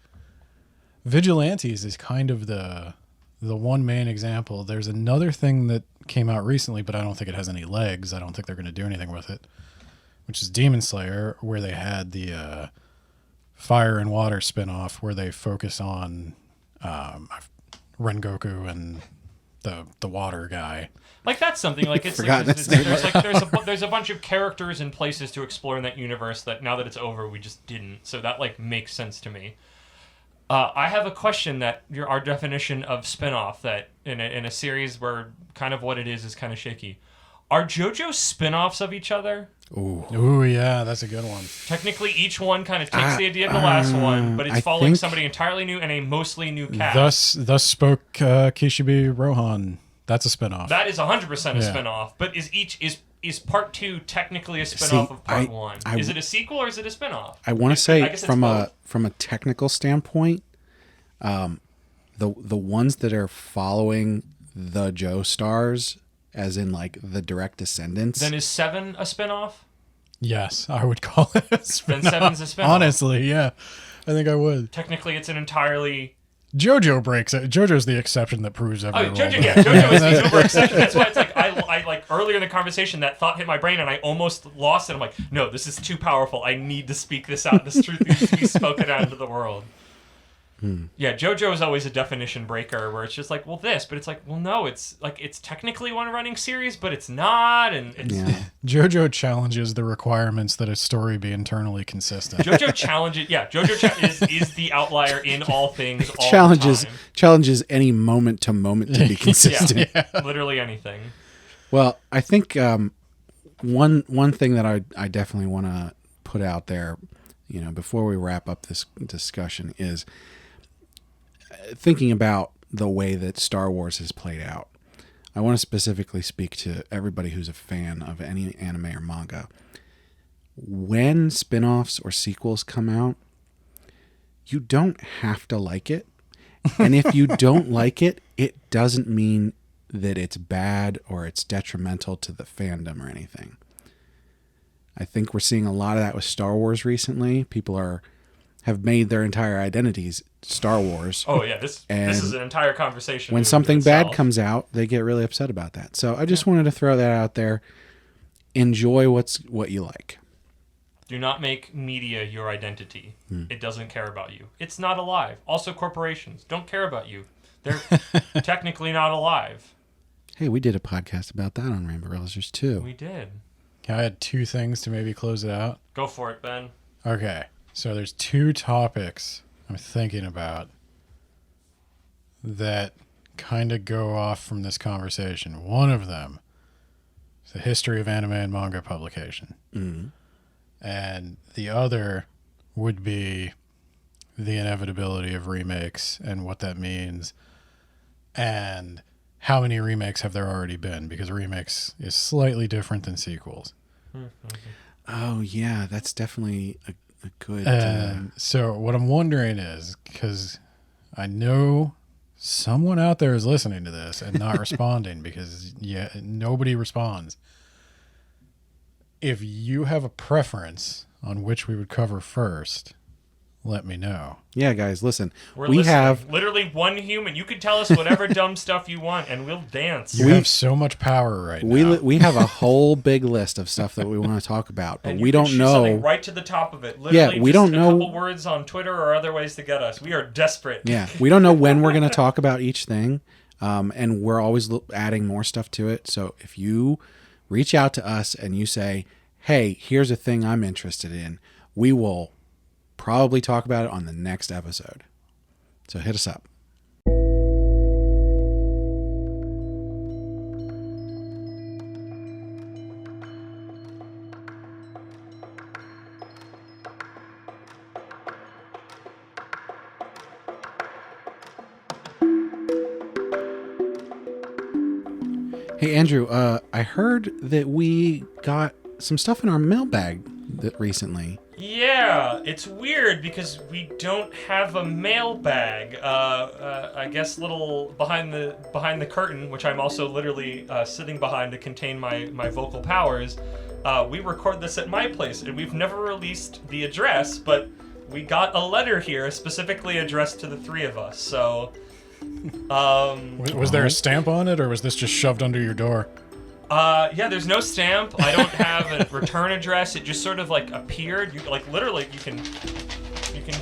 Vigilantes is kind of the one main example. There's another thing that came out recently, but I don't think it has any legs. I don't think they're going to do anything with it, which is Demon Slayer, where they had the Fire and Water spin-off where they focus on Rengoku and the water guy. Like that's something like it's Forgot like, that's there's a bunch of characters and places to explore in that universe that now that it's over we just didn't. So that like makes sense to me. I have a question that our definition of spin-off that in a series where kind of what it is kind of shaky. Are JoJo spin-offs of each other? Ooh, yeah, that's a good one. Technically, each one kind of takes the idea of the last one, but it's following somebody entirely new and a mostly new cast. Thus spoke Kishibe Rohan. That's a spin-off. That is 100% a spin-off. But is part 2 technically a spin-off of part 1? Is it a sequel or is it a spin-off? I want to say from a technical standpoint, the ones that are following the Joestars, as in like the direct descendants. Then is 7 a spin-off? Yes, I would call it a spin-off. Then 7's a spin-off. Honestly, yeah. I think I would. Technically, it's an entirely... JoJo breaks it. JoJo's the exception that proves every rule. JoJo is the uber exception. That's why it's like I like earlier in the conversation that thought hit my brain and I almost lost it. I'm like, no, this is too powerful. I need to speak this out. This truth needs to be spoken out into the world. Yeah, JoJo is always a definition breaker where it's just like, well, this, but it's like, well, no, it's like it's technically one running series, but it's not, and it's JoJo challenges the requirements that a story be internally consistent. JoJo challenges, is the outlier in all things. All challenges any moment to moment to be consistent. Literally anything. Well, I think one thing that I definitely want to put out there, before we wrap up this discussion is thinking about the way that Star Wars has played out. I want to specifically speak to everybody who's a fan of any anime or manga. When spin-offs or sequels come out, you don't have to like it. And if you don't like it, it doesn't mean that it's bad or it's detrimental to the fandom or anything. I think we're seeing a lot of that with Star Wars recently. People have made their entire identities Star Wars. Oh yeah, this is an entire conversation. When something bad comes out, they get really upset about that. So I just wanted to throw that out there. Enjoy what you like. Do not make media your identity. It doesn't care about you. It's not alive. Also, corporations don't care about you. They're technically not alive. Hey, we did a podcast about that on Rainbow Relishers too. We did. I had 2 things to maybe close it out. Go for it, Ben. Okay. So there's 2 topics I'm thinking about that kind of go off from this conversation. One of them is the history of anime and manga publication. Mm-hmm. And the other would be the inevitability of remakes and what that means and how many remakes have there already been, because remakes is slightly different than sequels. Oh yeah, that's definitely a good... So what I'm wondering is, because I know someone out there is listening to this and not responding because nobody responds. If you have a preference on which we would cover first, let me know. Yeah, guys, listen. We're we listening. have literally one human. You could tell us whatever dumb stuff you want, and we'll dance. You have so much power right now. we have a whole big list of stuff that we want to talk about, but And we you can don't shoot know. something right to the top of it. Literally, we just don't a know. couple words on Twitter or other ways to get us. We are desperate. Yeah, we don't know when we're going to talk about each thing, and we're always adding more stuff to it. So if you reach out to us and you say, "Hey, here's a thing I'm interested in," we will probably talk about it on the next episode. So hit us up. Hey, Andrew, I heard that we got some stuff in our mailbag recently. Yeah, it's weird because we don't have a mailbag. I guess little behind the curtain, which I'm also literally sitting behind to contain my vocal powers. We record this at my place, and we've never released the address, but we got a letter here specifically addressed to the three of us. So, Was there a stamp on it, or was this just shoved under your door? Yeah, there's no stamp. I don't have a return address. It just sort of like appeared. You literally you can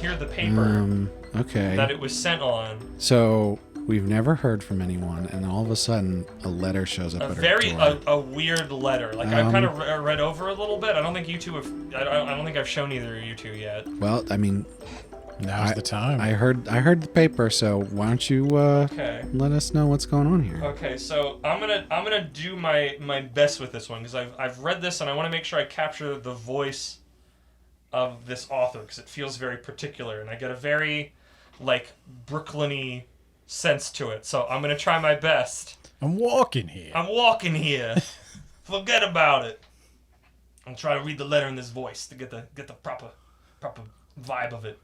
hear the paper Okay. that it was sent on. So we've never heard from anyone, and all of a sudden a letter shows up at our door. A weird letter. Like I kind of read over a little bit. I don't think you two have. I don't think I've shown either of you two yet. Well, I mean, Now's the time. I heard the paper, so why don't you let us know what's going on here? Okay, so I'm gonna do my best with this one because I've read this and I want to make sure I capture the voice of this author because it feels very particular and I get a very like Brooklyn-y sense to it. So I'm gonna try my best. I'm walking here. Forget about it. I'm trying to read the letter in this voice to get the proper vibe of it.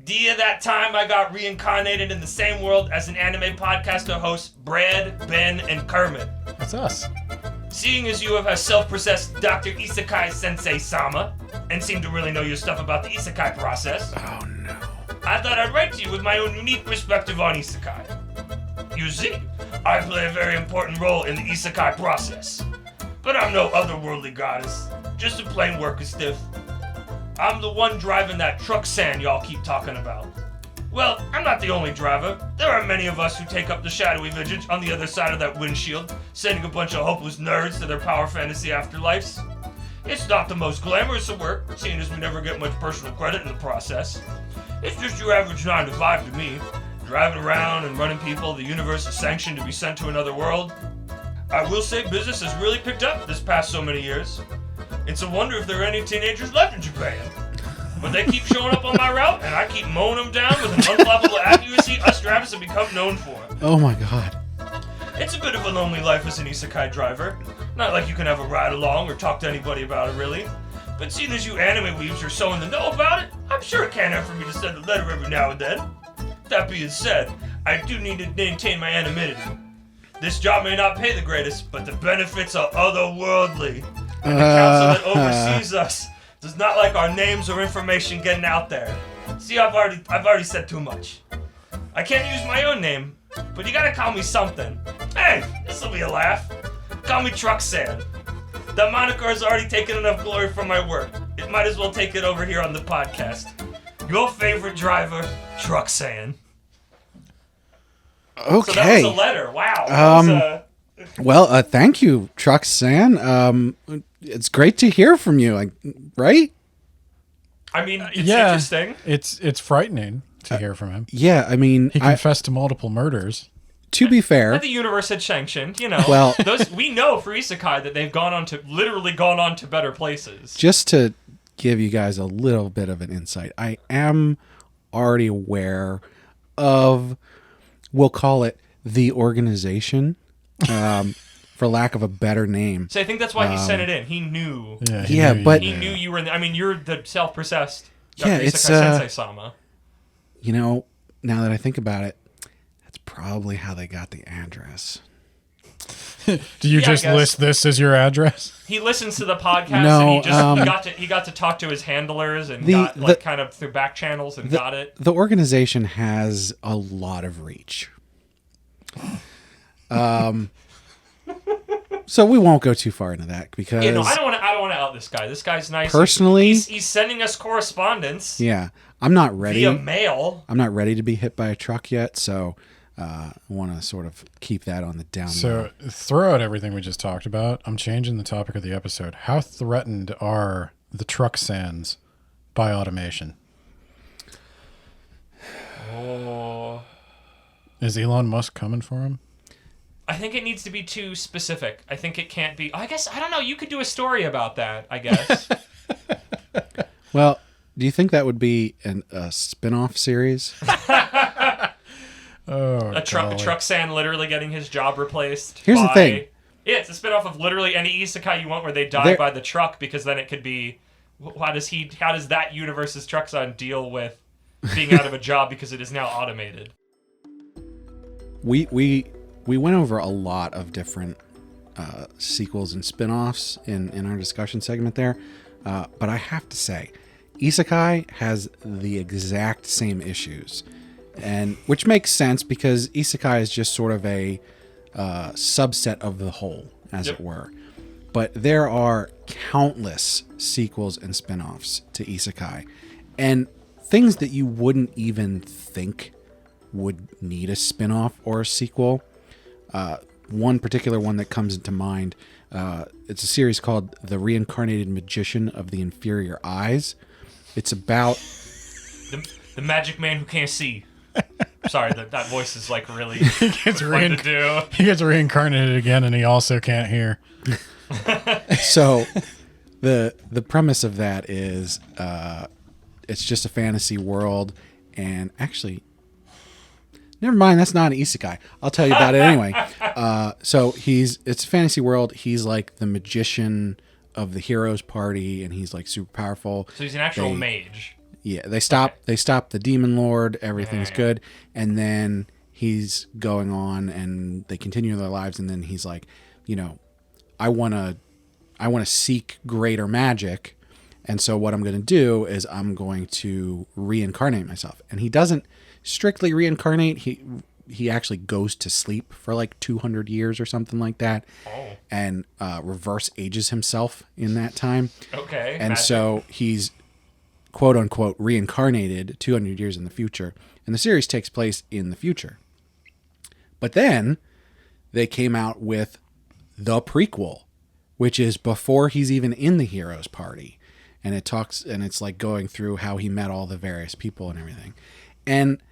Dear, that time I got reincarnated in the same world as an anime podcaster host, Brad, Ben, and Kermit. That's us. Seeing as you have a self-processed Dr. Isekai Sensei-sama, and seem to really know your stuff about the Isekai process, Oh no. I thought I'd write to you with my own unique perspective on Isekai. You see, I play a very important role in the Isekai process. But I'm no otherworldly goddess, just a plain worker stiff. I'm the one driving that truck sand y'all keep talking about. Well, I'm not the only driver. There are many of us who take up the shadowy vigil on the other side of that windshield, sending a bunch of hopeless nerds to their power fantasy afterlives. It's not the most glamorous of work, seeing as we never get much personal credit in the process. It's just your average 9 to 5 to me, driving around and running people the universe has sanctioned to be sent to another world. I will say business has really picked up this past so many years. It's a wonder if there are any teenagers left in Japan. But they keep showing up on my route, and I keep mowing them down with an unflappable accuracy us drivers have become known for. Oh my god. It's a bit of a lonely life as an isekai driver. Not like you can have a ride along or talk to anybody about it, really. But seeing as you anime weebs are so in the know about it, I'm sure it can't hurt for me to send a letter every now and then. That being said, I do need to maintain my anonymity. This job may not pay the greatest, but the benefits are otherworldly. And the council that oversees us does not like our names or information getting out there. See, I've already said too much. I can't use my own name, but you gotta call me something. Hey, this'll be a laugh. Call me Truck Sand. That moniker has already taken enough glory from my work. It might as well take it over here on the podcast. Your favorite driver, Truck Sand. Okay. So that was a letter. Wow. Well, thank you, Truck San. It's great to hear from you, right? I mean, it's interesting. It's frightening to hear from him. Yeah, I mean, He confessed to multiple murders. To be fair, that the universe had sanctioned, you know. Well, those we know for isekai that they've literally gone on to better places. Just to give you guys a little bit of an insight, I am already aware of, we'll call it the organization, for lack of a better name. So I think that's why he sent it in. He knew. He knew you were in. I mean, you're the self-processed. Yeah, Dr. it's Isekai Sensei-sama. You know, now that I think about it, that's probably how they got the address. Do you Yeah, I just guess. list this as your address? He listens to the podcast No, and he just he got to talk to his handlers and got like kind of through back channels and got it. The organization has a lot of reach. So we won't go too far into that because I don't want to out this guy. This guy's nice. Personally, he's sending us correspondence. Yeah, I'm not ready. Via mail. I'm not ready to be hit by a truck yet, so I want to sort of keep that on the down low. So throw out everything we just talked about. I'm changing the topic of the episode. How threatened are the truck sands by automation? Oh. Is Elon Musk coming for him? I think it needs to be too specific. I think it can't be. I guess I don't know. You could do a story about that. I guess. Well, do you think that would be a spin-off series? A truck sand literally getting his job replaced. Here's the thing. Yeah, it's a spin-off of literally any isekai you want where they die by the truck, because then it could be how does that universe's truck sand deal with being out of a job because it is now automated? We went over a lot of different sequels and spin-offs in our discussion segment there, but I have to say, Isekai has the exact same issues, and which makes sense because Isekai is just sort of a subset of the whole, as it were. But there are countless sequels and spin-offs to Isekai, and things that you wouldn't even think would need a spin-off or a sequel. One particular one that comes into mind, it's a series called The Reincarnated Magician of the Inferior Eyes. It's about the magic man who can't see. Sorry, that voice is like really fun to do. He gets reincarnated again, and he also can't hear. So the premise of that is it's just a fantasy world, and actually, never mind, that's not an isekai. I'll tell you about it anyway. So it's a fantasy world. He's like the magician of the heroes party, and he's like super powerful. So he's an actual mage. Yeah, they stop the demon lord, everything's good, and then he's going on and they continue their lives, and then he's like, I want to seek greater magic, and so what I'm going to do is I'm going to reincarnate myself. And he doesn't strictly reincarnate. He actually goes to sleep for like 200 years or something like that, and reverse ages himself in that time. Okay. And magic. so he's quote unquote reincarnated 200 years in the future, and the series takes place in the future. But then they came out with the prequel, which is before he's even in the heroes party, and it's like going through how he met all the various people and everything. And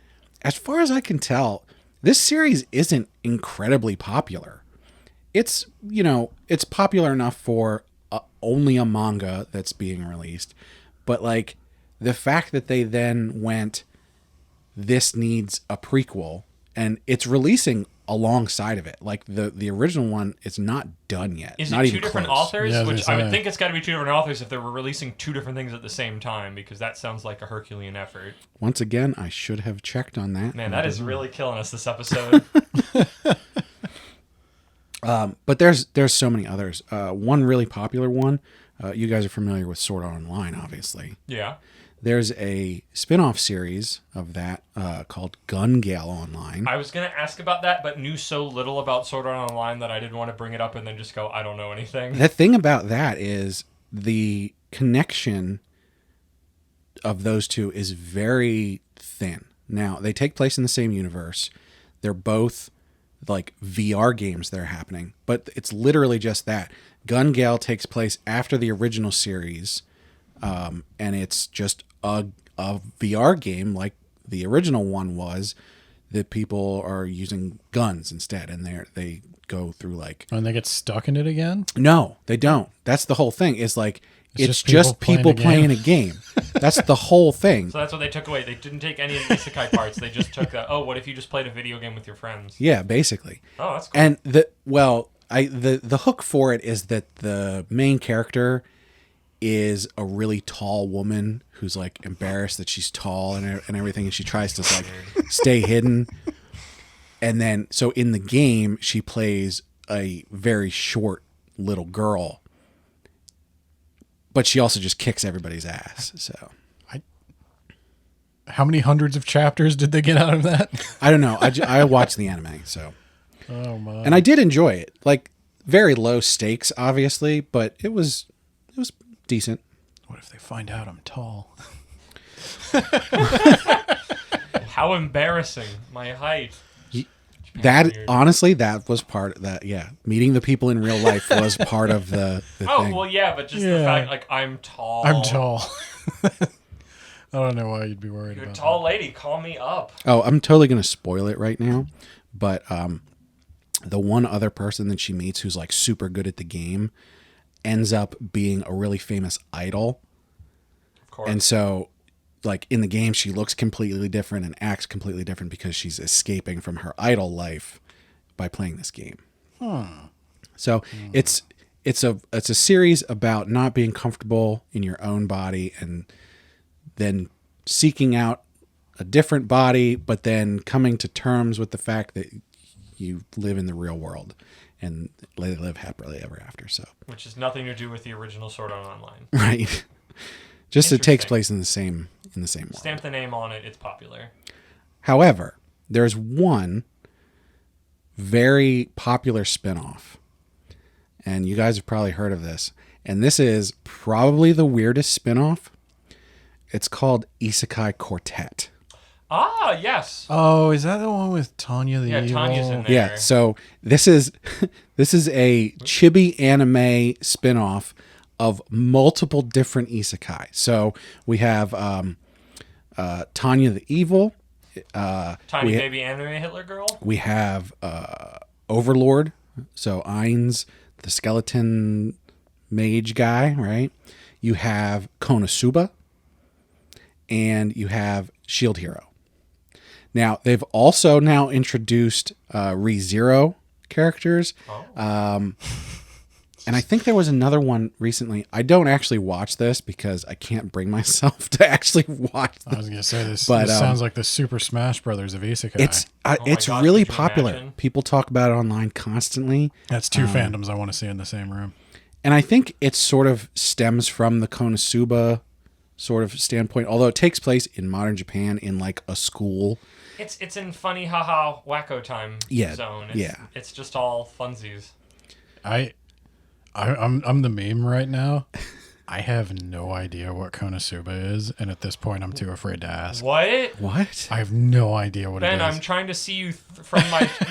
as far as I can tell, this series isn't incredibly popular. It's popular enough for only a manga that's being released, but like the fact that they then went, this needs a prequel, and it's releasing alongside of it. Like the original one is not done yet. Is not it two even different close. authors? Yeah, Which I would think it's got to be two different authors if they were releasing two different things at the same time, because that sounds like a Herculean effort. Once again, I should have checked on that. Man, that is really killing us this episode. But there's so many others. One really popular one. You guys are familiar with Sword Art Online, obviously. Yeah. There's a spin-off series of that called Gun Gale Online. I was going to ask about that, but knew so little about Sword Art Online that I didn't want to bring it up and then just go, I don't know anything. The thing about that is the connection of those two is very thin. Now, they take place in the same universe. They're both like VR games that are happening, but it's literally just that. Gun Gale takes place after the original series, and it's just a VR game like the original one was, that people are using guns instead, and they go through like... And they get stuck in it again? No, they don't. That's the whole thing. It's like, it's just just people people playing a game. That's the whole thing. So that's what they took away. They didn't take any of the isekai parts. They just took that, what if you just played a video game with your friends? Yeah, basically. Oh, that's cool. And the hook for it is that the main character is a really tall woman who's like embarrassed that she's tall and everything, and she tries to like stay hidden. And then so in the game she plays a very short little girl, but she also just kicks everybody's ass. So how many hundreds of chapters did they get out of that? I don't know. I watched the anime, so. Oh my! And I did enjoy it. Like, very low stakes, obviously, but it was decent. What if they find out I'm tall? How embarrassing! My height. That honestly, that was part of that. Yeah, meeting the people in real life was part of the Oh thing. well, yeah, but just the fact, like, I'm tall. I'm tall. I don't know why you'd be worried You're a about tall lady. Call me up. Oh, I'm totally gonna spoil it right now, but the one other person that she meets who's like super good at the game ends up being a really famous idol. Of course. And so, like, in the game, she looks completely different and acts completely different because she's escaping from her idol life by playing this game. So it's a series about not being comfortable in your own body and then seeking out a different body, but then coming to terms with the fact that you live in the real world and they live happily ever after. So, which has nothing to do with the original Sword Art Online. right. Just it takes place in the same world. Stamp the name on it. It's popular. However, there's one very popular spin-off, and you guys have probably heard of this, and this is probably the weirdest spin-off. It's called Isekai Quartet. Ah, yes. Oh, is that the one with Tanya the Evil? Tanya's in there. Yeah, so this is a chibi anime spin-off of multiple different isekai. So we have Tanya the Evil, Tiny baby anime Hitler girl. we have Overlord, so Ainz, the skeleton mage guy, right? You have Konosuba, and you have Shield Hero. Now, they've also now introduced ReZero characters. And I think there was another one recently. I don't actually watch this because I can't bring myself to actually watch this. I was going to say this, But, this sounds like the Super Smash Brothers of Isekai. It's God, really could you popular. imagine? People talk about it online constantly. That's two fandoms I want to see in the same room. And I think it sort of stems from the Konosuba sort of standpoint, although it takes place in modern Japan in like a school. It's in funny haha wacko time zone. It's just all funsies. I'm the meme right now. I have no idea what Konosuba is, and at this point, I'm too afraid to ask. What? I have no idea what Ben, it is. I'm trying to see you from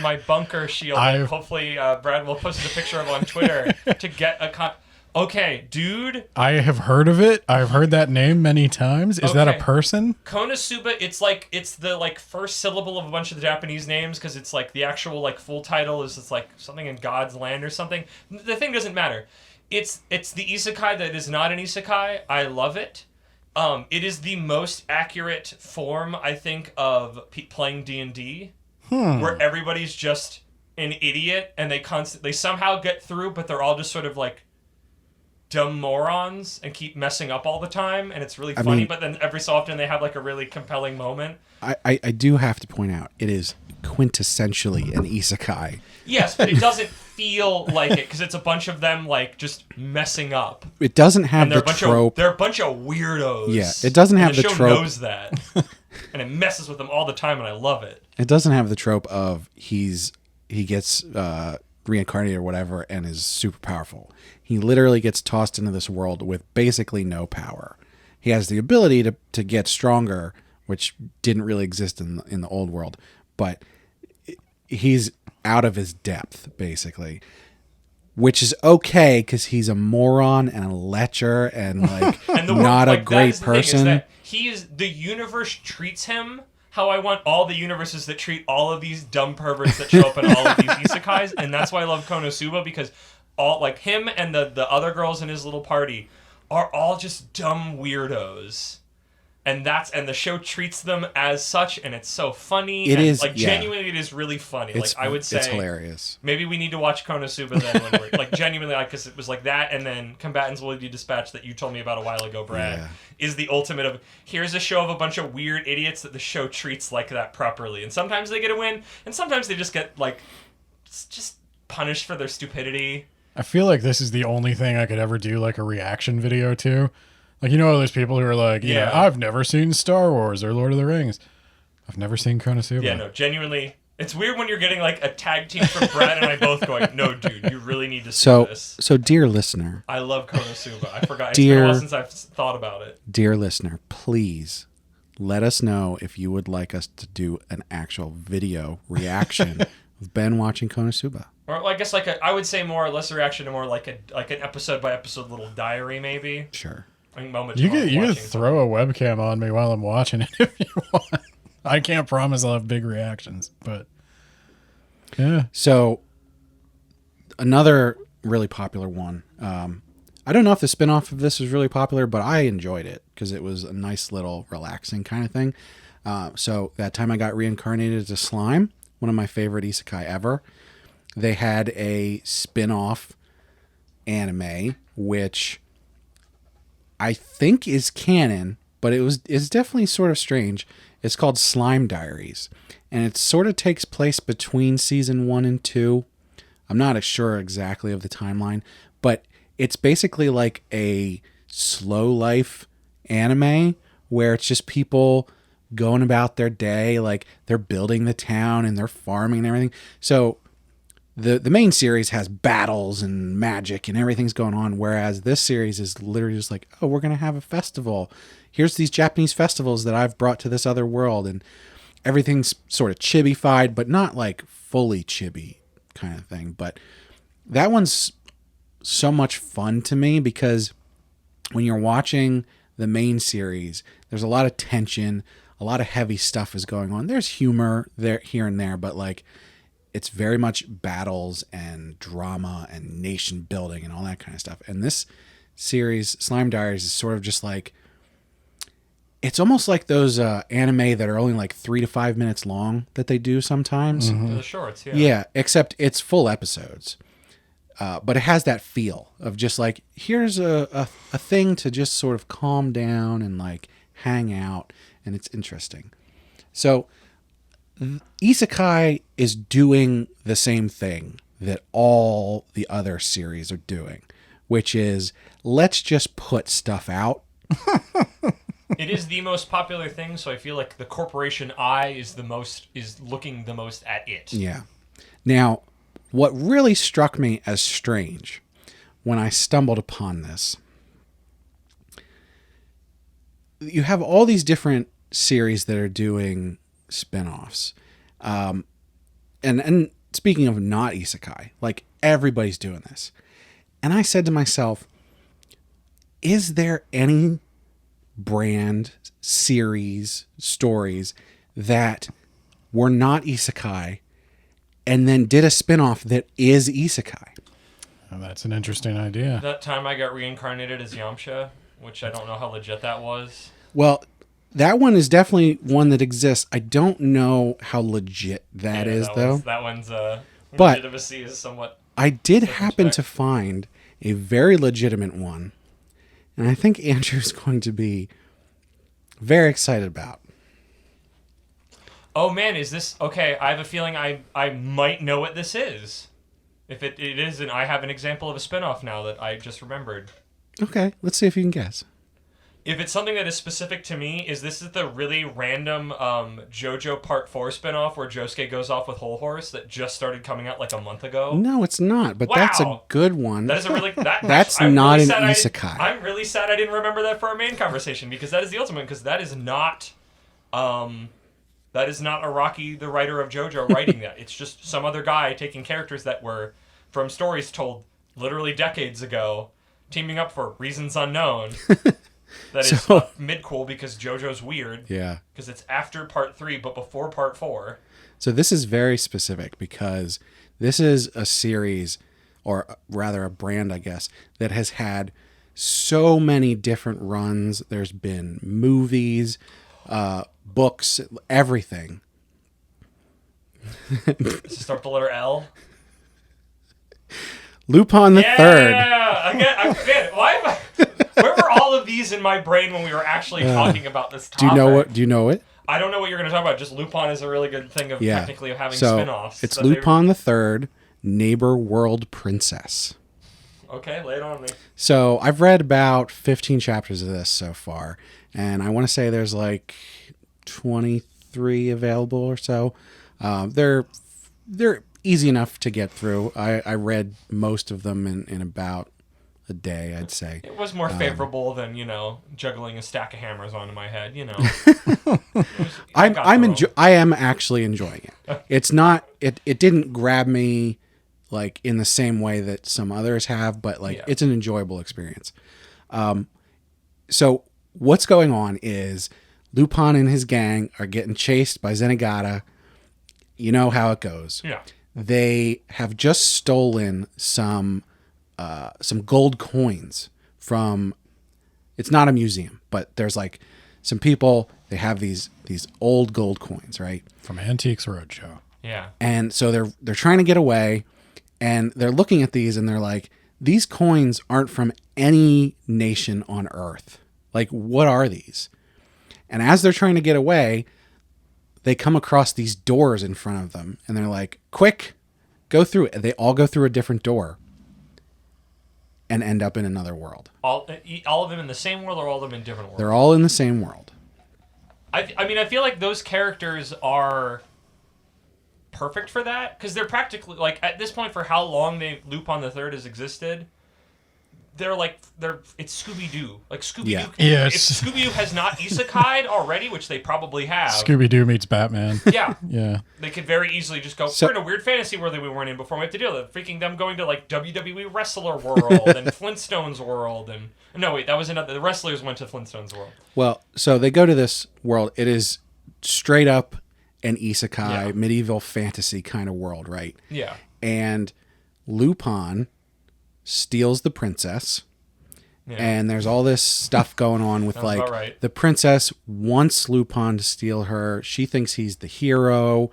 my bunker shield. Hopefully, Brad will post a picture of on Twitter to get a Okay, dude. I have heard of it. I've heard that name many times. Is that a person? Konosuba, it's the first syllable of a bunch of the Japanese names because it's like the actual full title is it's like something in God's land or something. The thing doesn't matter. It's the isekai that is not an isekai. I love it. It is the most accurate form, I think, of playing D&D, where everybody's just an idiot and they somehow get through, but they're all just sort of like dumb morons and keep messing up all the time, and it's really funny. But then every so often they have like a really compelling moment. I do have to point out it is quintessentially an isekai. Yes, but it doesn't feel like it because it's a bunch of them just messing up. It doesn't have the trope. They're a bunch of weirdos. Yeah, it doesn't have the the show trope. knows that, and it messes with them all the time, and I love it. It doesn't have the trope of he gets reincarnated or whatever and is super powerful. He literally gets tossed into this world with basically no power. He has the ability to get stronger, which didn't really exist in the old world, but he's out of his depth, basically. Which is okay because he's a moron and a lecher and not a great person. The universe treats him how I want all the universes that treat all of these dumb perverts that show up in all of these isekais, and that's why I love Konosuba, because all him and the other girls in his little party are all just dumb weirdos. And the show treats them as such, and it's so funny. Genuinely, it is really funny. I would say it's hilarious. Maybe we need to watch Konosuba then when we're genuinely because it was like that, and then Combatants Will Be Dispatched that you told me about a while ago, Brad, is the ultimate of here's a show of a bunch of weird idiots that the show treats like that properly, and sometimes they get a win, and sometimes they just get just punished for their stupidity. I feel like this is the only thing I could ever do like a reaction video to. Like, you know, those people who are like, yeah, I've never seen Star Wars or Lord of the Rings. I've never seen Konosuba. Yeah, no, genuinely. It's weird when you're getting like a tag team from Brad and I both going, no, dude, you really need to see this. So, dear listener. I love Konosuba. I forgot. It's been a while since I've thought about it. Dear listener, please let us know if you would like us to do an actual video reaction of Ben watching Konosuba. Or I guess I would say more or less a reaction to more like an episode by episode little diary maybe. Sure. Like moment. You could throw a webcam on me while I'm watching it if you want. I can't promise I'll have big reactions, but yeah. So another really popular one. I don't know if the spinoff of this was really popular, but I enjoyed it because it was a nice little relaxing kind of thing. So that time I got reincarnated as a slime, one of my favorite isekai ever. They had a spin-off anime, which I think is canon, but it's definitely sort of strange. It's called Slime Diaries, and it sort of takes place between season 1 and 2. I'm not sure exactly of the timeline, but it's basically like a slow life anime where it's just people going about their day, like they're building the town and they're farming and everything. So the main series has battles and magic and everything's going on, whereas this series is literally just like, oh, we're going to have a festival. Here's these Japanese festivals that I've brought to this other world, and everything's sort of chibi-fied, but not like fully chibi kind of thing. But that one's so much fun to me because when you're watching the main series, there's a lot of tension, a lot of heavy stuff is going on. There's humor there here and there, but like it's very much battles and drama and nation building and all that kind of stuff. And this series, Slime Diaries, is sort of just like, it's almost like those anime that are only like 3 to 5 minutes long that they do sometimes. Mm-hmm. The shorts, yeah. Yeah, except it's full episodes. But it has that feel of just like, here's a thing to just sort of calm down and like hang out, and it's interesting. So Isekai is doing the same thing that all the other series are doing, which is let's just put stuff out. It is the most popular thing, so I feel like the corporation eye is looking the most at it. Yeah. Now, what really struck me as strange when I stumbled upon this, you have all these different series that are doing spin-offs. And speaking of not isekai, like everybody's doing this. And I said to myself, is there any brand, series, stories that were not isekai and then did a spin-off that is isekai? Oh, that's an interesting idea. That time I got reincarnated as Yamcha, which I don't know how legit that was. Well, that one is definitely one that exists. I don't know how legit that is, though. That one's but legitimacy is somewhat. I did happen to find a very legitimate one, and I think Andrew's going to be very excited about. Oh man, is this okay? I have a feeling I might know what this is. If it is, and I have an example of a spinoff now that I just remembered. Okay, let's see if you can guess. If it's something that is specific to me, is this the really random JoJo Part 4 spinoff where Josuke goes off with Whole Horse that just started coming out like a month ago? No, it's not, but that's a good one. That is a really... That's not an isekai. I'm really sad I didn't remember that for our main conversation, because that is the ultimate, because that is not... that is not Araki, the writer of JoJo, writing that. It's just some other guy taking characters that were from stories told literally decades ago, teaming up for reasons unknown. That is mid-cool because JoJo's weird. Yeah. Because it's after Part 3, but before Part 4. So this is very specific because this is a series, or rather a brand, I guess, that has had so many different runs. There's been movies, books, everything. Does it start with the letter L? Lupin the Third. Yeah! Again, why am I... Where were all of these in my brain when we were actually talking about this topic? Do you know it? I don't know what you're going to talk about. Just Lupin is a really good thing of technically of having spin-offs. It's Lupin the Third, Neighbor World Princess. Okay, lay it on me. So I've read about 15 chapters of this so far, and I want to say there's like 23 available or so. They're easy enough to get through. I read most of them in about a day, I'd say. It was more favorable than, juggling a stack of hammers onto my head, I am actually enjoying it. It's not it didn't grab me like in the same way that some others have, but it's an enjoyable experience. So what's going on is Lupin and his gang are getting chased by Zenigata. You know how it goes. Yeah. They have just stolen some gold coins from, it's not a museum, but there's like some people, they have these old gold coins, right? From Antiques Roadshow. Yeah. And so they're trying to get away, and they're looking at these and they're like, these coins aren't from any nation on Earth. Like, what are these? And as they're trying to get away, they come across these doors in front of them, and they're like, quick, go through it. And they all go through a different door and end up in another world. All of them in the same world, or all of them in different worlds? They're all in the same world. I feel like those characters are perfect for that, because they're practically, like, at this point, for how long Lupin the Third has existed, it's Scooby-Doo. Like, Scooby-Doo. Yeah. Yes. If Scooby-Doo has not isekai'd already, which they probably have. Scooby-Doo meets Batman. Yeah. Yeah. They could very easily just go, we're in a weird fantasy world that we weren't in before. We have to deal with freaking them going to, like, WWE Wrestler World and Flintstones World. And no, wait, that was another. The wrestlers went to Flintstones World. Well, so they go to this world. It is straight up an isekai, medieval fantasy kind of world, right? Yeah. And Lupin steals the princess. Yeah. And there's all this stuff going on with the princess wants Lupin to steal her. She thinks he's the hero.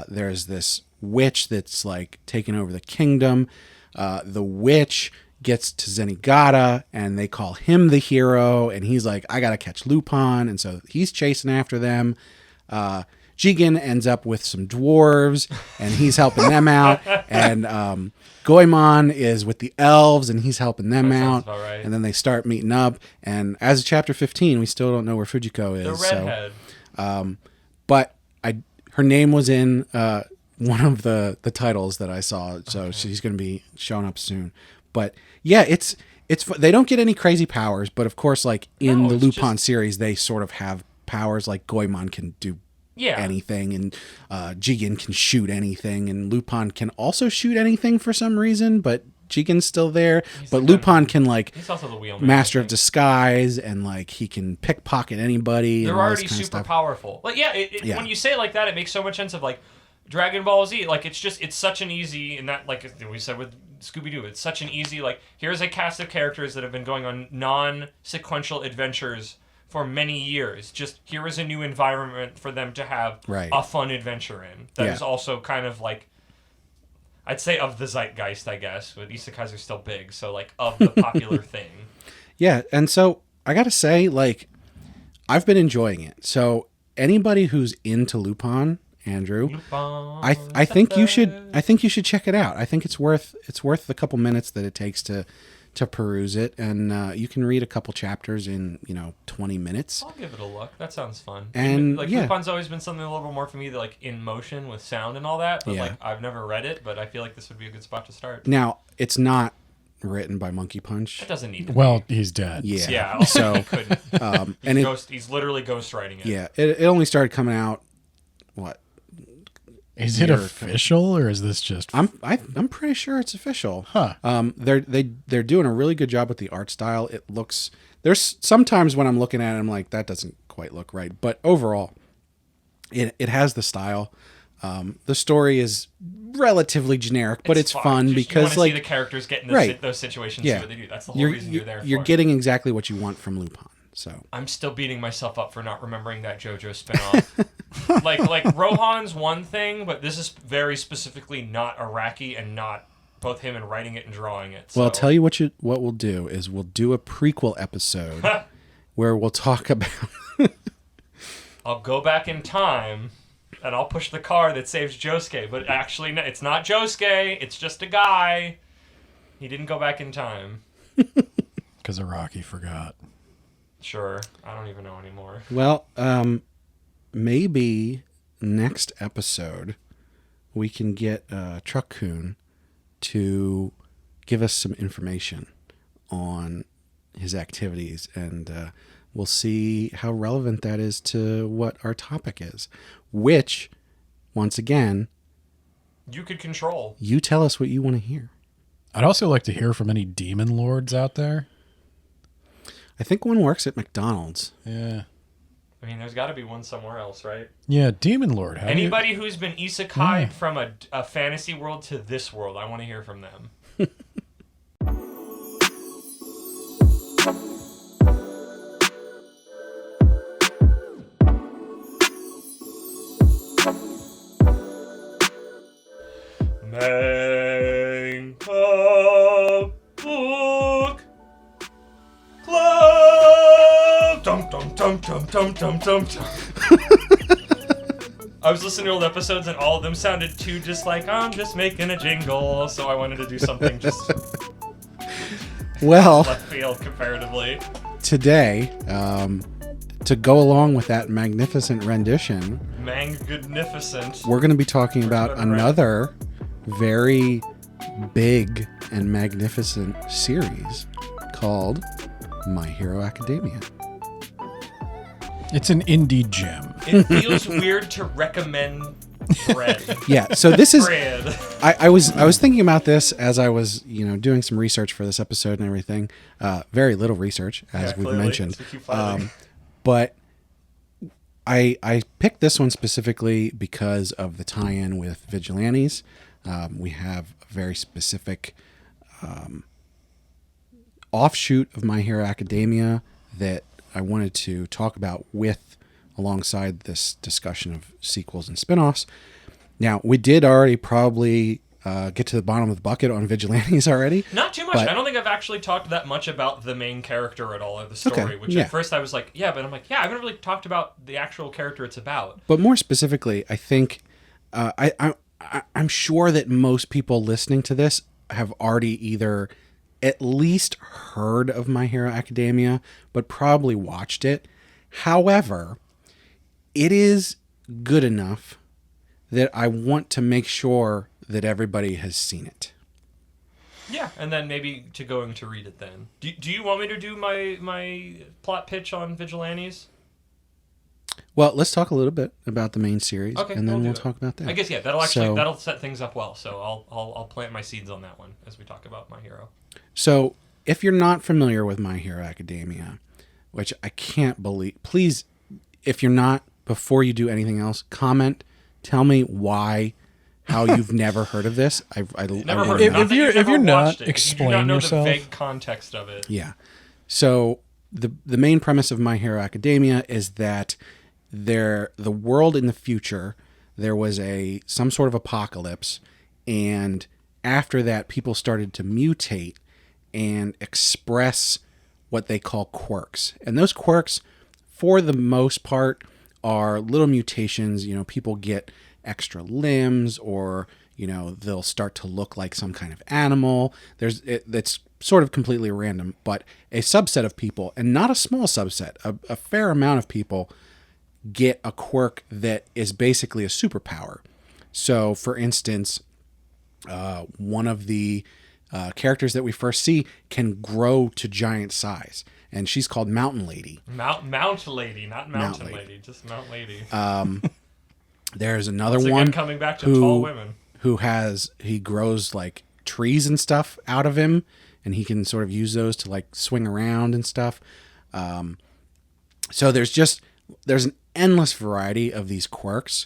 There's this witch that's like taking over the kingdom. The witch gets to Zenigata and they call him the hero. And he's like, I got to catch Lupin. And so he's chasing after them. Jigen ends up with some dwarves and he's helping them out. And Goemon is with the elves and he's helping them out. Right. And then they start meeting up. And as of chapter 15, we still don't know where Fujiko is. The redhead. So, but her name was in one of the titles that I saw. So she's going to be showing up soon. But yeah, it's they don't get any crazy powers. But of course, like in the Lupin series, they sort of have powers. Like Goemon can do anything, and Jigen can shoot anything, and Lupin can also shoot anything for some reason, but Jigen's still there. But Lupin can he's also the wheelman, master of disguise, and like he can pickpocket anybody. They're already super powerful. Like when you say it like that, it makes so much sense of like Dragon Ball Z. Like it's such an easy, and that like we said with Scooby-Doo, it's such an easy like here's a cast of characters that have been going on non-sequential adventures for many years. Just here is a new environment for them to have a fun adventure in. That is also kind of like, I'd say of the zeitgeist, I guess. But isekais are still big, so like of the popular thing. Yeah, and so I gotta say, like, I've been enjoying it. So anybody who's into Lupin, Andrew, I think you should check it out. I think it's worth the couple minutes that it takes to peruse it, and you can read a couple chapters in 20 minutes. I'll give it a look. That sounds fun. And Lupin's always been something a little bit more for me that like in motion with sound and all that. But like I've never read it, but I feel like this would be a good spot to start. Now it's not written by Monkey Punch. It doesn't need to. Well, he's dead. Yeah. So he couldn't. He's literally ghostwriting it. Yeah. It only started coming out. What? Is it official, or is this just? I'm pretty sure it's official. Huh. They're doing a really good job with the art style. It looks. There's sometimes when I'm looking at it, I'm like, that doesn't quite look right. But overall, it has the style. The story is relatively generic, but it's fun because you want to see the characters get in those situations. See what they do. That's the whole reason you're there. You're getting exactly what you want from Lupin. So I'm still beating myself up for not remembering that JoJo spinoff. like Rohan's one thing, but this is very specifically not Araki and not both him and writing it and drawing it. So. Well, I'll tell you what we'll do is we'll do a prequel episode where we'll talk about. I'll go back in time. and I'll push the car that saves Josuke. But actually, no, it's not Josuke. It's just a guy. He didn't go back in time. Because Araki forgot. Sure. I don't even know anymore. Well, maybe next episode we can get Truck-kun to give us some information on his activities, and we'll see how relevant that is to what our topic is, which, once again, you could control. You tell us what you want to hear. I'd also like to hear from any demon lords out there. I think one works at McDonald's. Yeah. I mean, there's got to be one somewhere else, right? Yeah, demon lord. Anybody who's been isekai'd from a fantasy world to this world, I want to hear from them. Manga Book Club. Dum dum dum dum dum dum dum dum. I was listening to old episodes and all of them sounded too just like I'm just making a jingle, so I wanted to do something just well left field comparatively. Today, to go along with that magnificent rendition, Magnificent. we're going to be talking about another very big and magnificent series called My Hero Academia. It's an indie gem. It feels weird to recommend bread. Yeah, so this is Bread. I was thinking about this as I was, doing some research for this episode and everything. Very little research, as we've clearly, mentioned. so keep filing. But I picked this one specifically because of the tie-in with Vigilantes. We have a very specific offshoot of My Hero Academia that I wanted to talk about alongside this discussion of sequels and spin-offs. Now, we did already probably get to the bottom of the bucket on Vigilantes already. Not too much. I don't think I've actually talked that much about the main character at all, or the story, which at first I was like, yeah, but I'm like, yeah, I haven't really talked about the actual character it's about. But more specifically, I think I'm sure that most people listening to this have already either at least heard of My Hero Academia, but probably watched it. However, it is good enough that I want to make sure that everybody has seen it. Yeah, and then maybe going to read it then. Do you want me to do my plot pitch on Vigilantes? Well, let's talk a little bit about the main series, okay, and then we'll talk about that. I guess that'll set things up well. So I'll plant my seeds on that one as we talk about My Hero. So, if you're not familiar with My Hero Academia, which I can't believe, please, if you're not, before you do anything else, comment. Tell me why, how you've never heard of this. Never heard of it. If you're not, you explain do not know yourself. the vague context of it. Yeah. So the main premise of My Hero Academia is that the world in the future, there was some sort of apocalypse, and after that, people started to mutate and express what they call quirks. And those quirks, for the most part, are little mutations. People get extra limbs, or they'll start to look like some kind of animal. That's sort of completely random, but a subset of people, and not a small subset, a fair amount of people get a quirk that is basically a superpower. So, for instance, one of the characters that we first see can grow to giant size, and she's called Mountain Lady. Mount Lady, not Mountain Lady, just Mount Lady. There's another Once again, one coming back to tall women he grows like trees and stuff out of him, and he can sort of use those to like swing around and stuff. So there's an endless variety of these quirks,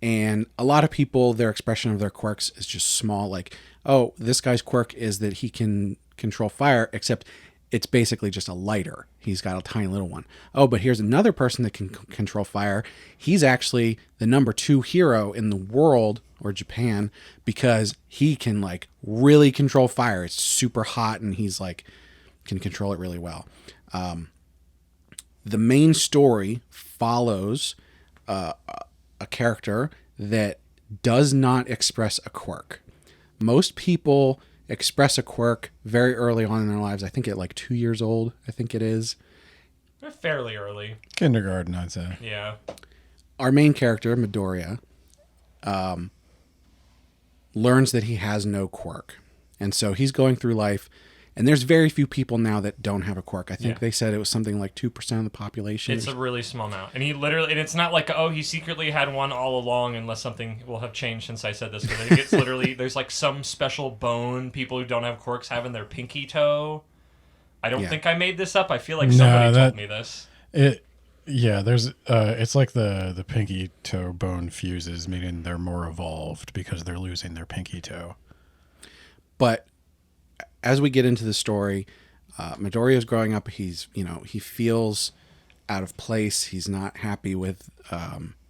and a lot of people, their expression of their quirks is just small, like, oh, this guy's quirk is that he can control fire, except it's basically just a lighter. He's got a tiny little one. Oh, but here's another person that can control fire. He's actually the number 2 hero in the world, or Japan, because he can like really control fire. It's super hot, and he's like can control it really well. The main story follows a character that does not express a quirk. Most people express a quirk very early on in their lives. I think at like 2 years old, I think it is. They're fairly early. Kindergarten, I'd say. Yeah. Our main character, Midoriya, learns that he has no quirk. And so he's going through life, and there's very few people now that don't have a quirk. I think they said it was something like 2% of the population. It's a really small amount. And and it's not like, he secretly had one all along, unless something will have changed since I said this. But I think it's literally, there's like some special bone people who don't have quirks have in their pinky toe. I don't think I made this up. I feel like somebody told me this. There's it's like the pinky toe bone fuses, meaning they're more evolved because they're losing their pinky toe. But as we get into the story, Midoriya is growing up. He feels out of place. He's not happy with,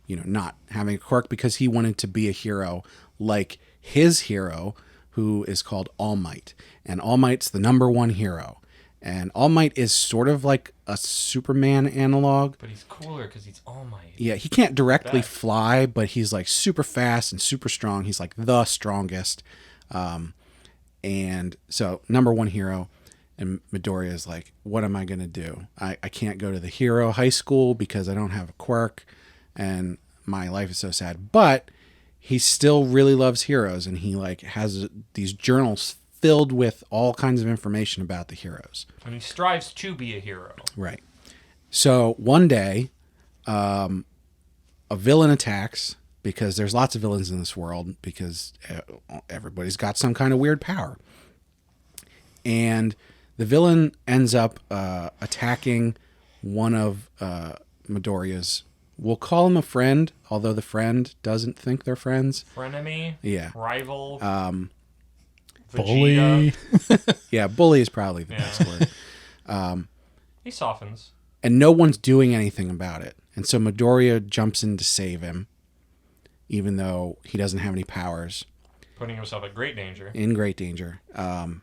not having a quirk because he wanted to be a hero like his hero, who is called All Might. And All Might's the number one hero. And All Might is sort of like a Superman analog. But he's cooler because he's All Might. Yeah, he can't directly fly, but he's like super fast and super strong. He's like the strongest. And so number one hero, and Midoriya is like, what am I going to do? I can't go to the hero high school because I don't have a quirk and my life is so sad. But he still really loves heroes, and he like has these journals filled with all kinds of information about the heroes. And he strives to be a hero. Right. So one day, a villain attacks, because there's lots of villains in this world, because everybody's got some kind of weird power. And the villain ends up attacking one of Midoriya's, we'll call him a friend, although the friend doesn't think they're friends. Frenemy? Yeah. Rival? Bully? Yeah, bully is probably the best word. He softens. And no one's doing anything about it. And so Midoriya jumps in to save him, even though he doesn't have any powers. Putting himself at great danger. In great danger. And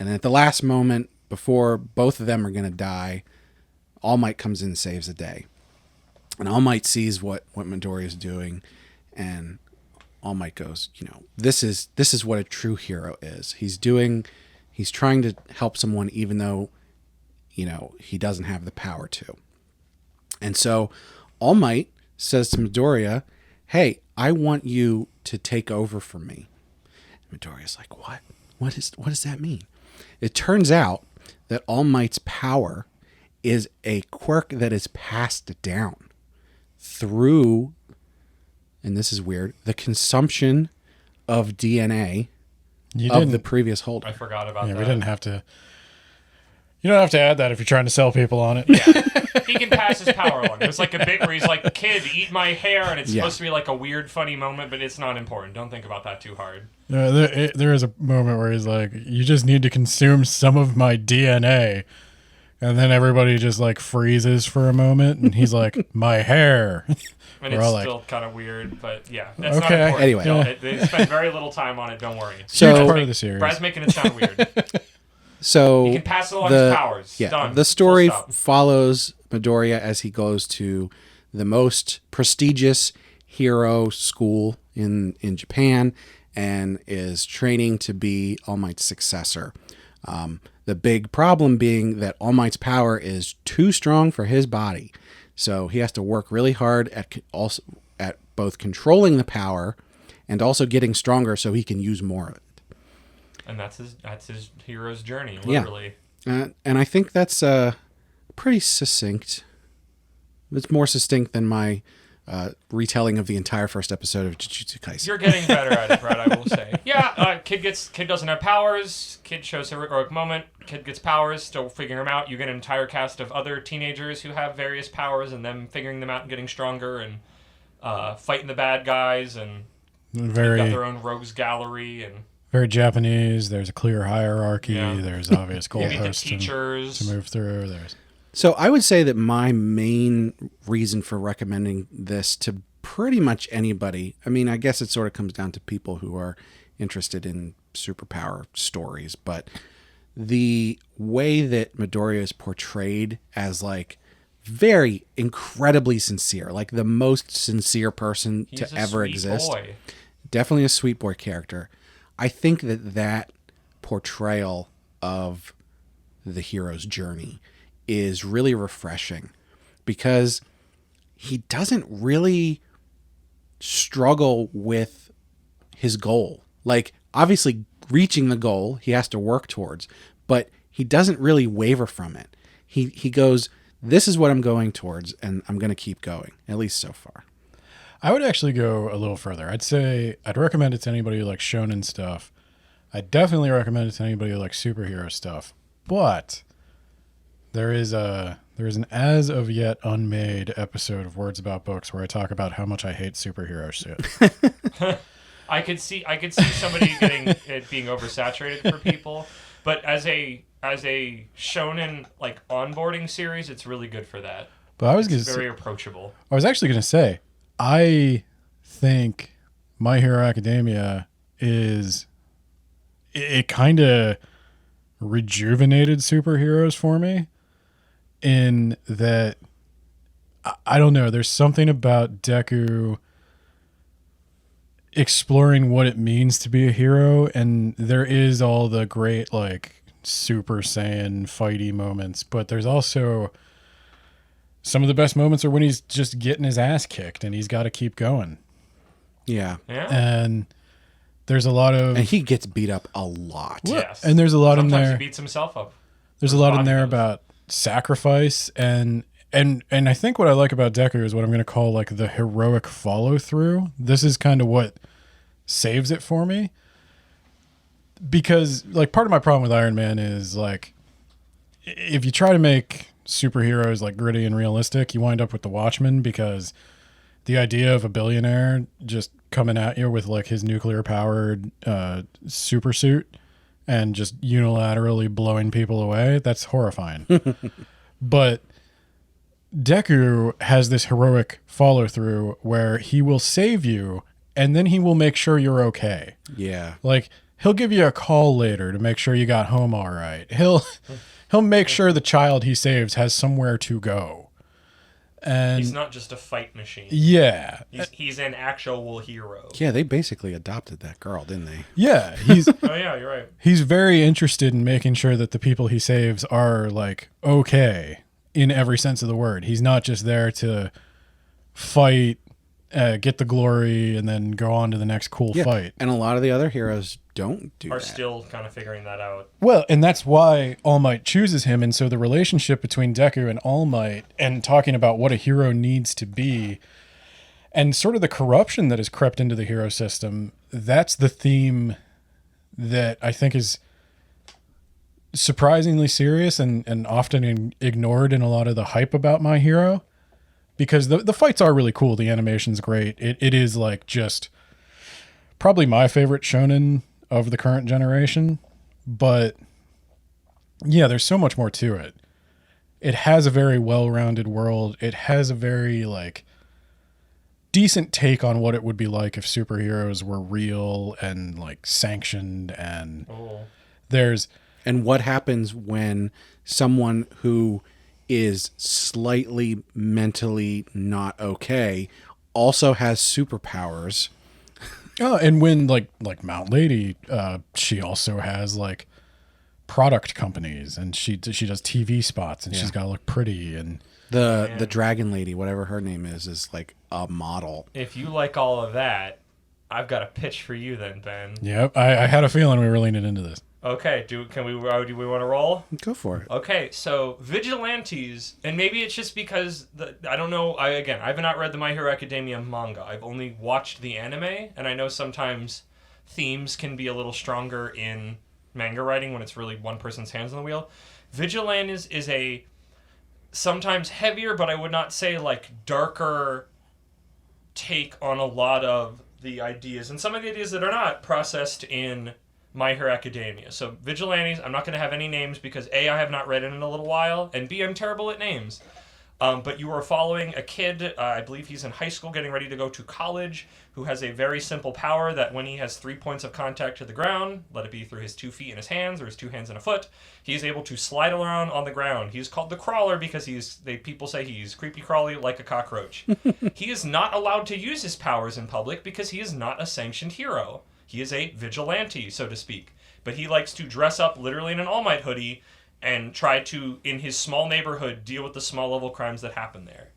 then at the last moment, before both of them are going to die, All Might comes in and saves the day. And All Might sees what Midoriya is doing, and All Might goes, this is what a true hero is. He's trying to help someone even though, he doesn't have the power to. And so All Might says to Midoriya, hey, I want you to take over for me. Midoriya's like, what? What does that mean? It turns out that All Might's power is a quirk that is passed down through, and this is weird, the consumption of DNA of the previous holder. I forgot about that. We didn't have to. You don't have to add that if you're trying to sell people on it. Yeah. He can pass his power along. There's like a bit where he's like, kid, eat my hair, and it's supposed to be like a weird, funny moment, but it's not important. Don't think about that too hard. There is a moment where he's like, you just need to consume some of my DNA. And then everybody just like freezes for a moment, and he's like, my hair. And it's still kind of weird, but yeah, that's not important. Anyway. They spend very little time on it, don't worry. So, part of the series. Brad's making it sound weird. So he can pass along his powers. Yeah, Done. the story follows Midoriya as he goes to the most prestigious hero school in Japan and is training to be All Might's successor. The big problem being that All Might's power is too strong for his body, so he has to work really hard at both controlling the power and also getting stronger so he can use more of it. And that's his hero's journey, literally. Yeah. And I think that's pretty succinct. It's more succinct than my retelling of the entire first episode of Jujutsu Kaisen. You're getting better at it, Brad, I will say. Yeah, kid doesn't have powers. Kid shows a heroic moment. Kid gets powers, still figuring them out. You get an entire cast of other teenagers who have various powers and them figuring them out and getting stronger and fighting the bad guys. And they've got their own rogues gallery and... Very Japanese. There's a clear hierarchy. Yeah. There's obvious goalposts to move through. So I would say that my main reason for recommending this to pretty much anybody, I mean, I guess it sort of comes down to people who are interested in superpower stories, but the way that Midoriya is portrayed as like very incredibly sincere, like the most sincere person He's to a ever sweet exist. boy. Definitely a sweet boy character. I think that portrayal of the hero's journey is really refreshing because he doesn't really struggle with his goal. Like, obviously, reaching the goal he has to work towards, but he doesn't really waver from it. He goes, this is what I'm going towards, and I'm going to keep going, at least so far. I would actually go a little further. I'd say I'd recommend it to anybody who likes shonen stuff. I definitely recommend it to anybody who likes superhero stuff. But there is an as of yet unmade episode of Words About Books where I talk about how much I hate superhero shit. I could see somebody getting it being oversaturated for people, but as a shonen like onboarding series, it's really good for that. But It's very approachable. I was actually going to say, I think My Hero Academia it kind of rejuvenated superheroes for me in that, I don't know, there's something about Deku exploring what it means to be a hero, and there is all the great like Super Saiyan fighty moments, but there's also some of the best moments are when he's just getting his ass kicked and he's got to keep going. Yeah. And there's a lot of... And he gets beat up a lot. Yes. And there's a lot Sometimes in there... he beats himself up. There's a lot in there about sacrifice and I think what I like about Deku is what I'm going to call like the heroic follow through. This is kind of what saves it for me. Because like part of my problem with Iron Man is like if you try to make superheroes like gritty and realistic, you wind up with the Watchmen, because the idea of a billionaire just coming at you with like his nuclear powered super suit and just unilaterally blowing people away, that's horrifying. But Deku has this heroic follow through where he will save you and then he will make sure you're okay. Yeah. Like he'll give you a call later to make sure you got home all right. He'll make sure the child he saves has somewhere to go. And he's not just a fight machine. Yeah. He's an actual hero. Yeah, they basically adopted that girl, didn't they? Yeah, Oh yeah, you're right. He's very interested in making sure that the people he saves are like okay in every sense of the word. He's not just there to fight, get the glory, and then go on to the next cool fight. And a lot of the other heroes don't do Are that. still kind of figuring that out. Well, and that's why All Might chooses him. And so the relationship between Deku and All Might, and talking about what a hero needs to be, and sort of the corruption that has crept into the hero system, that's the theme that I think is surprisingly serious and often ignored in a lot of the hype about My Hero. Because the fights are really cool. The animation's great. It is like just probably my favorite shonen of the current generation. But yeah, there's so much more to it. It has a very well-rounded world. It has a very like decent take on what it would be like if superheroes were real and like sanctioned, and And what happens when someone who is slightly mentally not okay also has superpowers. Oh, and when like Mount Lady, she also has like product companies, and she does TV spots, and she's got to look pretty, and the Dragon Lady, whatever her name is like a model. If you like all of that, I've got a pitch for you then, Ben. Yep, I had a feeling we were leaning into this. Okay, do we want to roll? Go for it. Okay, so Vigilantes, and maybe it's just because I don't know. I have not read the My Hero Academia manga. I've only watched the anime, and I know sometimes themes can be a little stronger in manga writing when it's really one person's hands on the wheel. Vigilantes is a sometimes heavier, but I would not say like darker take on a lot of the ideas, and some of the ideas that are not processed in My Hero Academia. So Vigilantes, I'm not going to have any names because A, I have not read it in a little while, and B, I'm terrible at names. But you are following a kid, I believe he's in high school getting ready to go to college, who has a very simple power that when he has 3 points of contact to the ground, let it be through his 2 feet and his hands or his 2 hands and a foot, he's able to slide around on the ground. He's called the Crawler because people say he's creepy crawly like a cockroach. He is not allowed to use his powers in public because he is not a sanctioned hero. He is a vigilante, so to speak. But he likes to dress up literally in an All Might hoodie and try to, in his small neighborhood, deal with the small level crimes that happen there.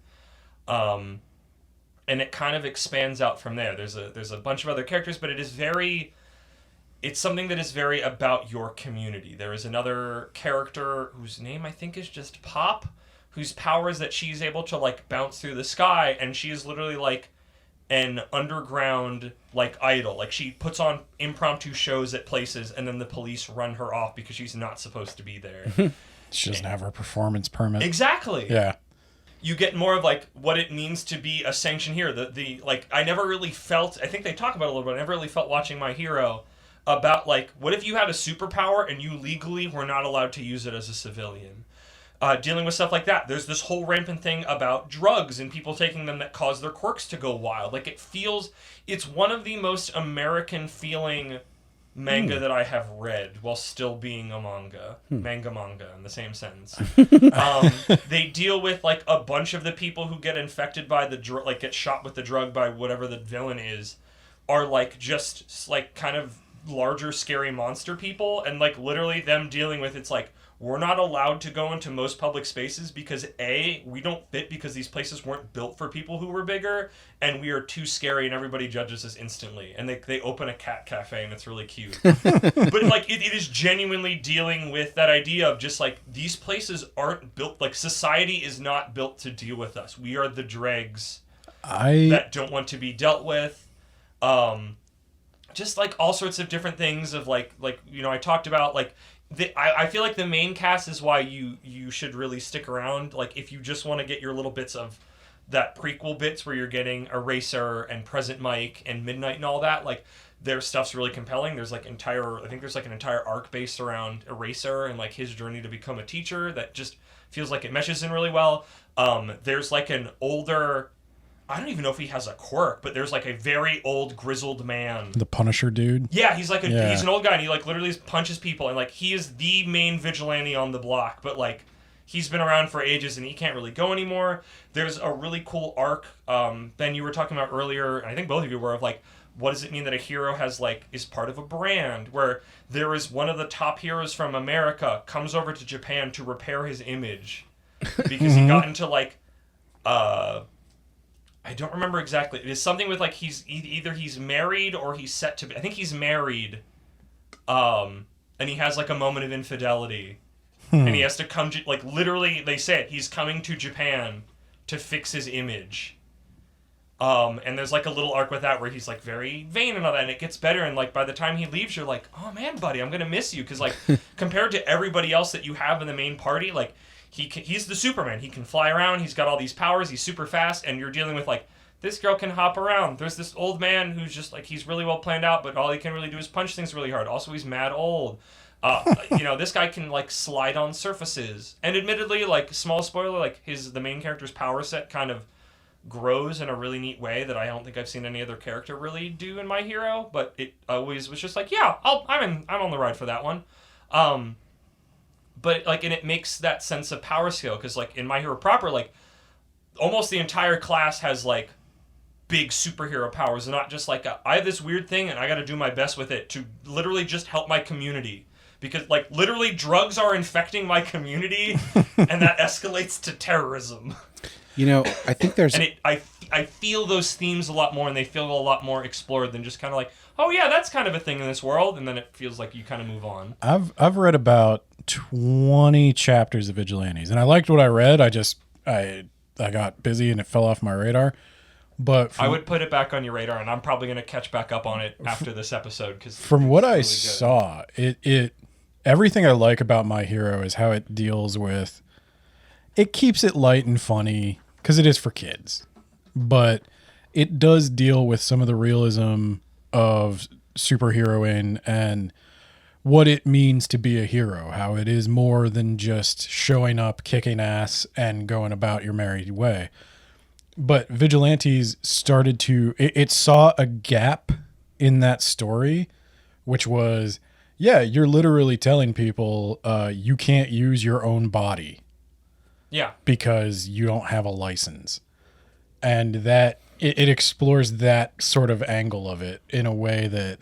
And it kind of expands out from there. There's a bunch of other characters, but it's something that is very about your community. There is another character whose name I think is just Pop, whose power is that she's able to like bounce through the sky, and she is literally like an underground like idol. Like she puts on impromptu shows at places, and then the police run her off because she's not supposed to be there. She doesn't have her performance permit. Exactly. Yeah. You get more of like what it means to be a sanctioned hero. The like I never really felt, I think they talk about it a little bit, I never really felt watching My Hero about like, what if you had a superpower and you legally were not allowed to use it as a civilian? Dealing with stuff like that. There's this whole rampant thing about drugs and people taking them that cause their quirks to go wild. Like it's one of the most American feeling manga that I have read while still being a manga. Manga in the same sentence. They deal with like a bunch of the people who get infected by the drug, like get shot with the drug by whatever the villain is, are like just like kind of larger scary monster people, and like literally them dealing with, it's like, we're not allowed to go into most public spaces because A, we don't fit because these places weren't built for people who were bigger, and we are too scary and everybody judges us instantly. And they open a cat cafe and it's really cute. But like it is genuinely dealing with that idea of just like, these places aren't built, like society is not built to deal with us. We are the dregs that don't want to be dealt with. Just like all sorts of different things of like you know, I talked about like I feel like the main cast is why you should really stick around. Like if you just want to get your little bits of that prequel bits where you're getting Eraser and Present Mike and Midnight and all that, like their stuff's really compelling. There's like I think there's like an entire arc based around Eraser and like his journey to become a teacher that just feels like it meshes in really well. There's like an older, I don't even know if he has a quirk, but there's like a very old grizzled man. The Punisher dude? Yeah, he's like he's an old guy and he like literally punches people, and like he is the main vigilante on the block, but like he's been around for ages and he can't really go anymore. There's a really cool arc, Ben, you were talking about earlier, and I think both of you were, of like, what does it mean that a hero has like is part of a brand, where there is one of the top heroes from America comes over to Japan to repair his image because he got into like I don't remember exactly. It is something with like either he's married or he's set to be. I think he's married, and he has like a moment of infidelity, and he has to come to, like literally they say it, he's coming to Japan to fix his image. And there's like a little arc with that where he's like very vain and all that, and it gets better, and like by the time he leaves, you're like, oh man, buddy, I'm gonna miss you, because like compared to everybody else that you have in the main party, like. He's the Superman. He can fly around. He's got all these powers. He's super fast. And you're dealing with, like, this girl can hop around. There's this old man who's just, like, he's really well planned out, but all he can really do is punch things really hard. Also, he's mad old. You know, this guy can, like, slide on surfaces. And admittedly, like, small spoiler, like, the main character's power set kind of grows in a really neat way that I don't think I've seen any other character really do in My Hero. But it always was just like, yeah, I'm on the ride for that one. But, like, and it makes that sense of power scale, because, like, in My Hero proper, like, almost the entire class has, like, big superhero powers, and not just, like, I have this weird thing, and I gotta do my best with it to literally just help my community. Because, like, literally drugs are infecting my community, and that escalates to terrorism. You know, I think there's... And I feel those themes a lot more, and they feel a lot more explored than just kind of like, oh, yeah, that's kind of a thing in this world, and then it feels like you kind of move on. I've read about 20 chapters of Vigilantes, and I liked what I read. I got busy and it fell off my radar. But I would put it back on your radar, and I'm probably going to catch back up on it after this episode. Cause from what I saw, it everything I like about My Hero is how it deals with... It keeps it light and funny, because it is for kids. But it does deal with some of the realism of superheroing, and what it means to be a hero, how it is more than just showing up, kicking ass, and going about your merry way. But Vigilantes started to, it saw a gap in that story, which was, yeah, you're literally telling people you can't use your own body. Yeah. Because you don't have a license. And that it explores that sort of angle of it in a way that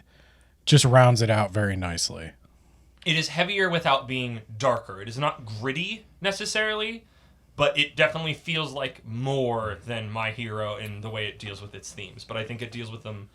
just rounds it out very nicely. It is heavier without being darker. It is not gritty necessarily, but it definitely feels like more than My Hero in the way it deals with its themes. But I think it deals with them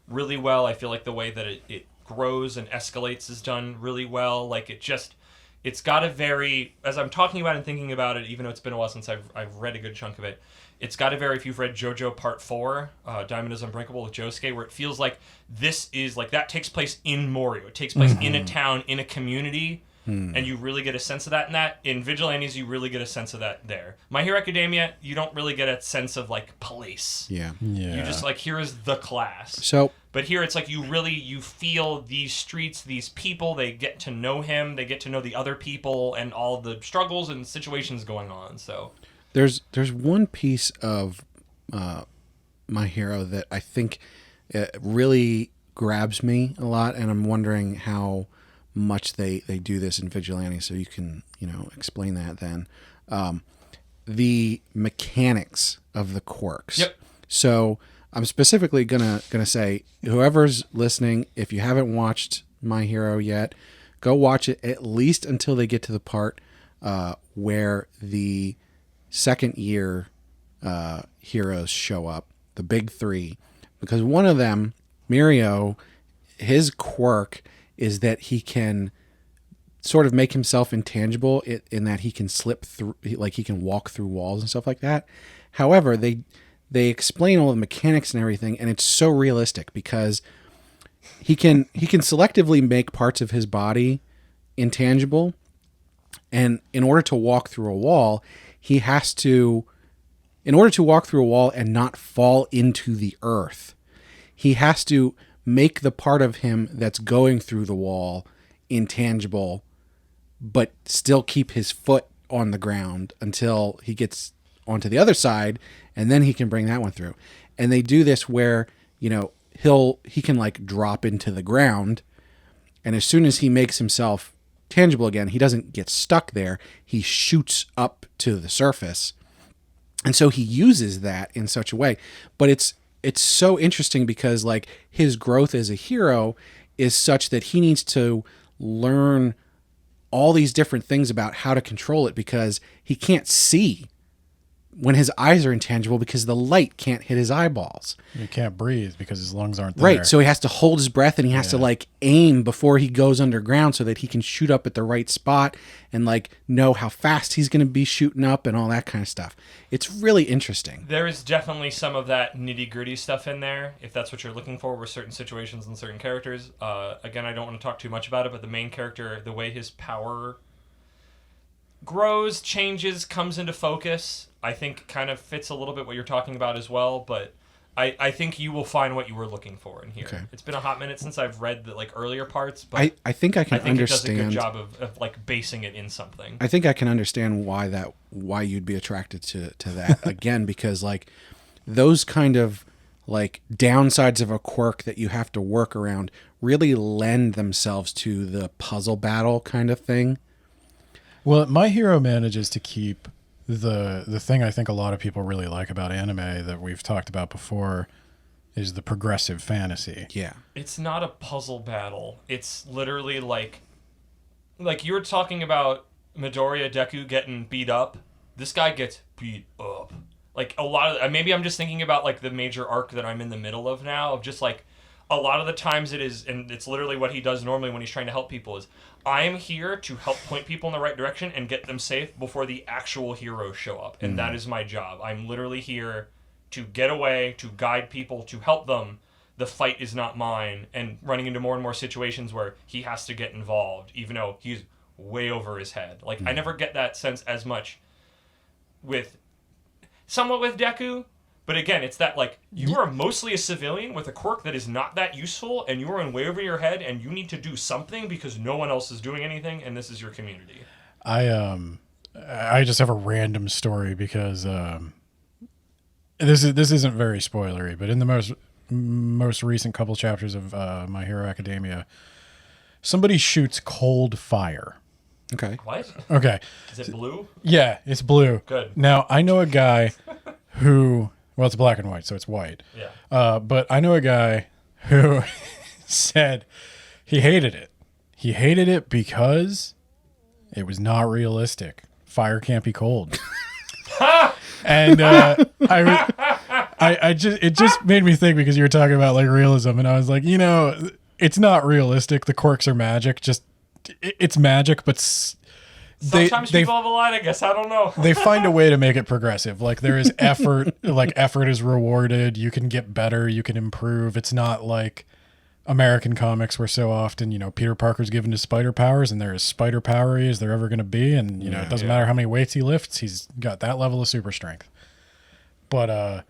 really well. I feel like the way that it grows and escalates is done really well. Like it's got a very, as I'm talking about and thinking about it, even though it's been a while since I've read a good chunk of it, it's got a very, if you've read JoJo Part 4, Diamond is Unbreakable with Josuke, where it feels like this is, like, that takes place in Morio. It takes place in a town, in a community, and you really get a sense of that in that. In Vigilantes, you really get a sense of that there. My Hero Academia, you don't really get a sense of, like, police. Yeah. You just, like, here is the class. So... But here it's like you feel these streets, these people, they get to know him, they get to know the other people and all the struggles and situations going on. So there's one piece of My Hero that I think really grabs me a lot, and I'm wondering how much they do this in Vigilante, so you can, explain that then. The mechanics of the quirks. Yep. So I'm specifically gonna say, whoever's listening, if you haven't watched My Hero yet, go watch it at least until they get to the part where the second year heroes show up, the big three, because one of them, Mirio, his quirk is that he can sort of make himself intangible in that he can slip through, like he can walk through walls and stuff like that. However, they explain all the mechanics and everything, and it's so realistic because he can selectively make parts of his body intangible, and in order to walk through a wall, in order to walk through a wall and not fall into the earth, he has to make the part of him that's going through the wall intangible, but still keep his foot on the ground until he gets onto the other side, and then he can bring that one through. And they do this where, he can like drop into the ground, and as soon as he makes himself tangible again, he doesn't get stuck there. He shoots up to the surface. And so he uses that in such a way. But it's so interesting because like his growth as a hero is such that he needs to learn all these different things about how to control it, because he can't see when his eyes are intangible because the light can't hit his eyeballs. He can't breathe because his lungs aren't there. Right, so he has to hold his breath, and he has to like aim before he goes underground so that he can shoot up at the right spot and like know how fast he's going to be shooting up and all that kind of stuff. It's really interesting. There is definitely some of that nitty-gritty stuff in there, if that's what you're looking for with certain situations and certain characters. Again, I don't want to talk too much about it, but the main character, the way his power grows, changes, comes into focus, I think kind of fits a little bit what you're talking about as well, but I think you will find what you were looking for in here. Okay. It's been a hot minute since I've read the like earlier parts, but I think I can understand. It does a good job of like basing it in something. I think I can understand why you'd be attracted to that again, because like those kind of like downsides of a quirk that you have to work around really lend themselves to the puzzle battle kind of thing. Well, My Hero manages to keep the thing I think a lot of people really like about anime that we've talked about before is the progressive fantasy. Yeah. It's not a puzzle battle. It's literally like you were talking about Midoriya Deku getting beat up. This guy gets beat up. Like a lot of, maybe I'm just thinking about like the major arc that I'm in the middle of now, of just like a lot of the times it is, and it's literally what he does normally when he's trying to help people, is I am here to help point people in the right direction and get them safe before the actual heroes show up. And that is my job. I'm literally here to get away, to guide people, to help them. The fight is not mine. And running into more and more situations where he has to get involved, even though he's way over his head. Like, I never get that sense as much somewhat with Deku, But again, it's that, like, you are mostly a civilian with a quirk that is not that useful, and you are in way over your head, and you need to do something because no one else is doing anything, and this is your community. I just have a random story because this isn't very spoilery, but in the most recent couple chapters of My Hero Academia, somebody shoots cold fire. Okay. What? Okay. Is it blue? Yeah, it's blue. Good. Now, I know a guy who, well, it's black and white, so it's white. Yeah. But I know a guy who said he hated it. He hated it because it was not realistic. Fire can't be cold. And it just made me think, because you were talking about like realism, and I was like, it's not realistic. The quirks are magic. Just it's magic, but sometimes people have a line, I guess. I don't know. They find a way to make it progressive. Like there is effort. Like effort is rewarded. You can get better. You can improve. It's not like American comics where so often, Peter Parker's given his spider powers and they're as spider powery as they're ever going to be. And, it doesn't matter how many weights he lifts. He's got that level of super strength. But,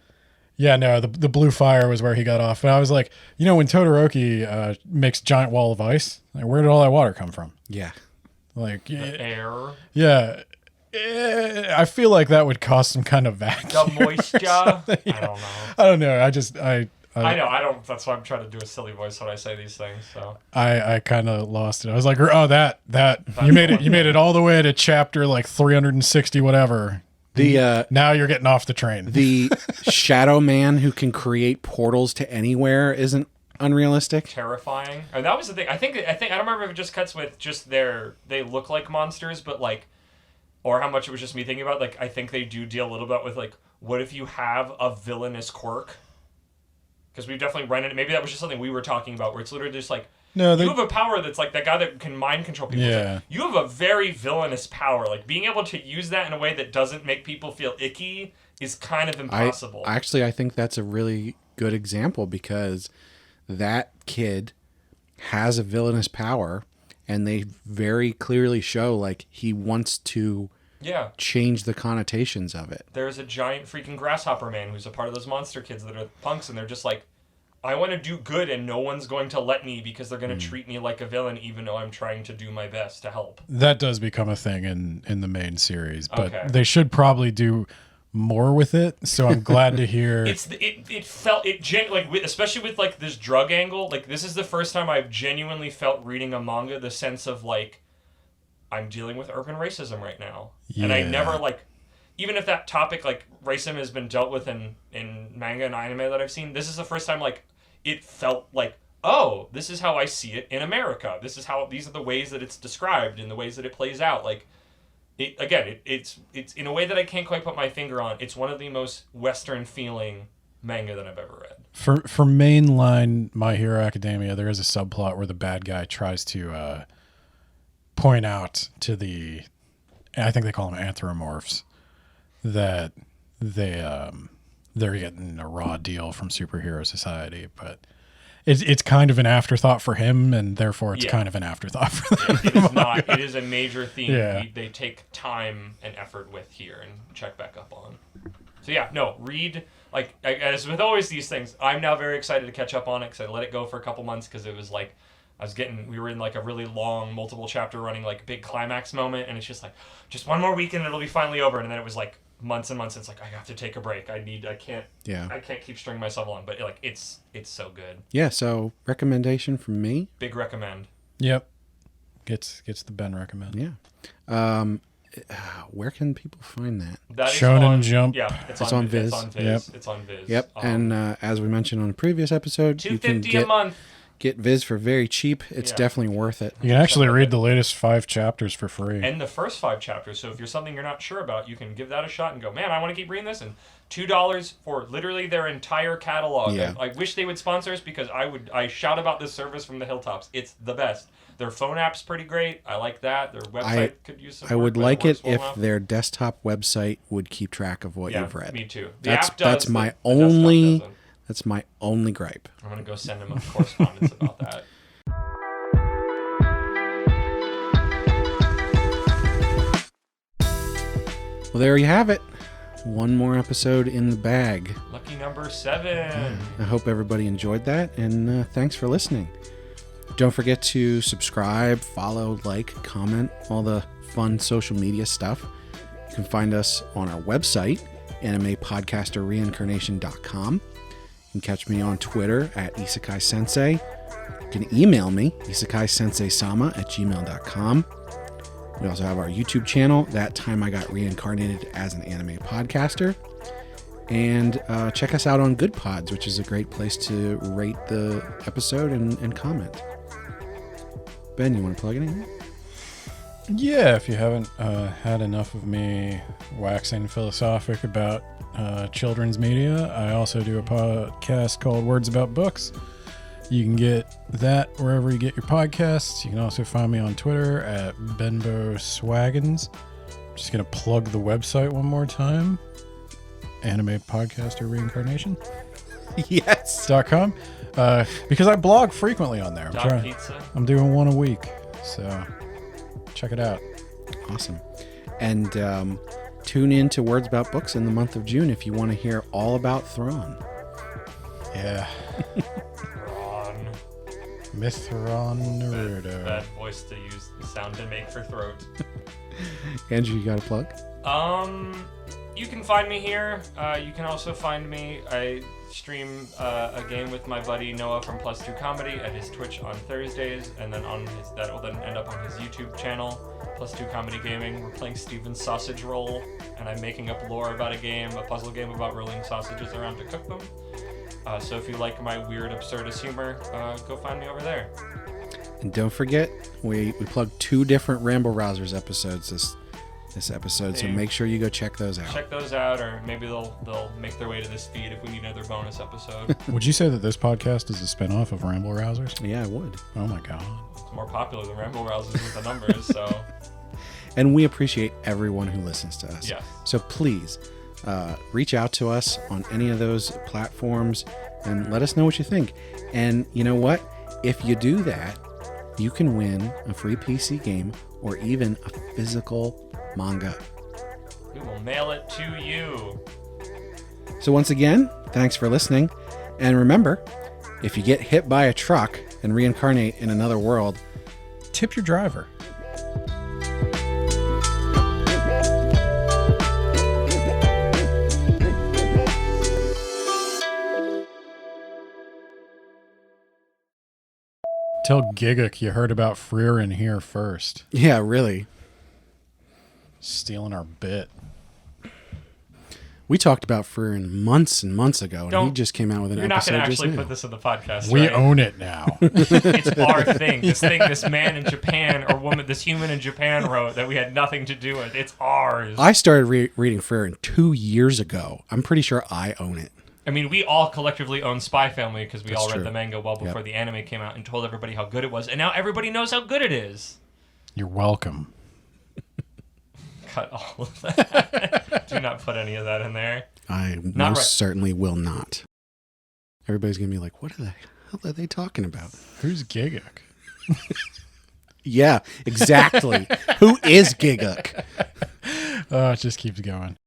the blue fire was where he got off. But I was like, when Todoroki makes giant wall of ice, like, where did all that water come from? Yeah. Like air. Yeah. I feel like that would cause some kind of vacuum. The moisture. Yeah. I don't know. I know. That's why I'm trying to do a silly voice when I say these things. So I kind of lost it. I was like, oh, that you made it all the way to chapter like 360 whatever. Now you're getting off the train. The shadow man who can create portals to anywhere isn't unrealistic. Terrifying. And that was the thing. I think I don't remember if it just cuts with just they look like monsters, but like, or how much it was just me thinking about. Like, I think they do deal a little bit with like, what if you have a villainous quirk? Because we've definitely run into, maybe that was just something we were talking about, where it's literally just like, you have a power that's like that guy that can mind control people. Yeah. Like, you have a very villainous power. Like, being able to use that in a way that doesn't make people feel icky is kind of impossible. I think that's a really good example, because that kid has a villainous power, and they very clearly show like he wants to change the connotations of it. There's a giant freaking grasshopper man who's a part of those monster kids that are punks, and they're just like, I want to do good, and no one's going to let me because they're going to treat me like a villain, even though I'm trying to do my best to help. That does become a thing in the main series, but they should probably do more with it. So I'm glad to hear. It felt like, especially with like this drug angle. Like, this is the first time I've genuinely felt reading a manga the sense of like, I'm dealing with urban racism right now. Yeah. And I never, like, even if that topic, like, racism has been dealt with in manga and anime that I've seen, this is the first time, like, it felt like, oh, this is how I see it in America. These are the ways that it's described and the ways that it plays out. Like, it's in a way that I can't quite put my finger on. It's one of the most Western feeling manga that I've ever read. For mainline My Hero Academia, there is a subplot where the bad guy tries to point out to I think they call them anthropomorphs, that they're getting a raw deal from superhero society, but it's kind of an afterthought for him, and therefore it's kind of an afterthought for them. It is not. It is a major theme they take time and effort with here and check back up on. So read. Like, as with always these things, I'm now very excited to catch up on it, because I let it go for a couple months because it was like, we were in like a really long, multiple chapter running, like big climax moment, and it's just like, just one more weekend and it'll be finally over. And then it was like months and months. It's like, I have to take a break. I can't keep stringing myself along. But like, it's so good. Yeah. So recommendation from me. Big recommend. Yep. Gets the Ben recommend. Yeah. Where can people find that? Shonen Jump. Yeah, it's on Viz. It's on Viz. Yep. And as we mentioned on a previous episode, $2.50 a month. Get Viz for very cheap. It's definitely worth it. You can actually read the latest 5 chapters for free. And the first 5 chapters. So if you're something you're not sure about, you can give that a shot and go, man, I want to keep reading this. And $2 for literally their entire catalog. Yeah. I wish they would sponsor us, because I shout about this service from the hilltops. It's the best. Their phone app's pretty great. I like that. Their website could use some work. I would like it if their desktop website would keep track of what you've read. Me too. That's my only gripe. I'm going to go send them a correspondence about that. Well, there you have it. One more episode in the bag. Lucky number 7. I hope everybody enjoyed that, and thanks for listening. Don't forget to subscribe, follow, like, comment, all the fun social media stuff. You can find us on our website, animepodcasterreincarnation.com. You can catch me on Twitter at Isekai Sensei. You can email me, Isekai Sensei-sama @gmail.com. We also have our YouTube channel, That Time I Got Reincarnated as an Anime Podcaster. And check us out on Good Pods, which is a great place to rate the episode and comment. Ben, you want to plug anything? Yeah, if you haven't had enough of me waxing philosophic about children's media, I also do a podcast called Words About Books. You can get that wherever you get your podcasts. You can also find me on Twitter at Bento Baggins. Just going to plug the website one more time. Anime Podcaster Reincarnation. Yes. .com. Because I blog frequently on there. Pizza. I'm doing one a week. So check it out. Awesome. And tune in to Words About Books in the month of June if you want to hear all about Thrawn. Yeah. Thrawn. Mithron Naruto. Bad voice to use the sound to make for throat. Andrew, you got a plug? You can find me here. You can also find me. I stream a game with my buddy Noah from Plus 2 Comedy at his Twitch on Thursdays, and then that will then end up on his YouTube channel, Plus 2 Comedy Gaming. We're playing Steven's Sausage Roll, and I'm making up lore about a puzzle game about rolling sausages around to cook them. So if you like my weird, absurdist humor, go find me over there. And don't forget, we plugged 2 different Ramble Rousers episodes this episode, so make sure you go check those out. Check those out, or maybe they'll make their way to this feed if we need another bonus episode. Would you say that this podcast is a spinoff of Ramble Rousers? Yeah, I would. Oh my god. It's more popular than Ramble Rousers with the numbers, so... And we appreciate everyone who listens to us. Yes. So please, reach out to us on any of those platforms and let us know what you think. And you know what? If you do that, you can win a free PC game or even a physical manga. We will mail it to you. So once again, thanks for listening. And remember, if you get hit by a truck and reincarnate in another world, Tip your driver. Tell Giguk you heard about Freer in here first. yeah, really. Stealing our bit. We talked about Freerin months and months ago, and he just came out with an You're not episode going to just actually now. put this in the podcast, We right? own it now. It's our thing. This man in Japan or woman, this human in Japan wrote that we had nothing to do with. It's ours. I started reading Freerin 2 years ago. I'm pretty sure I own it. I mean, we all collectively own Spy Family because we That's all read true. the manga well before the anime came out and told everybody how good it was, and now everybody knows how good it is. You're welcome. Cut all of that. Do not put any of that in there. I Not most right. certainly will not. Everybody's going to be like, what the hell are they talking about? Who's Giguk? Yeah, exactly. Who is Giguk? Oh, it just keeps going.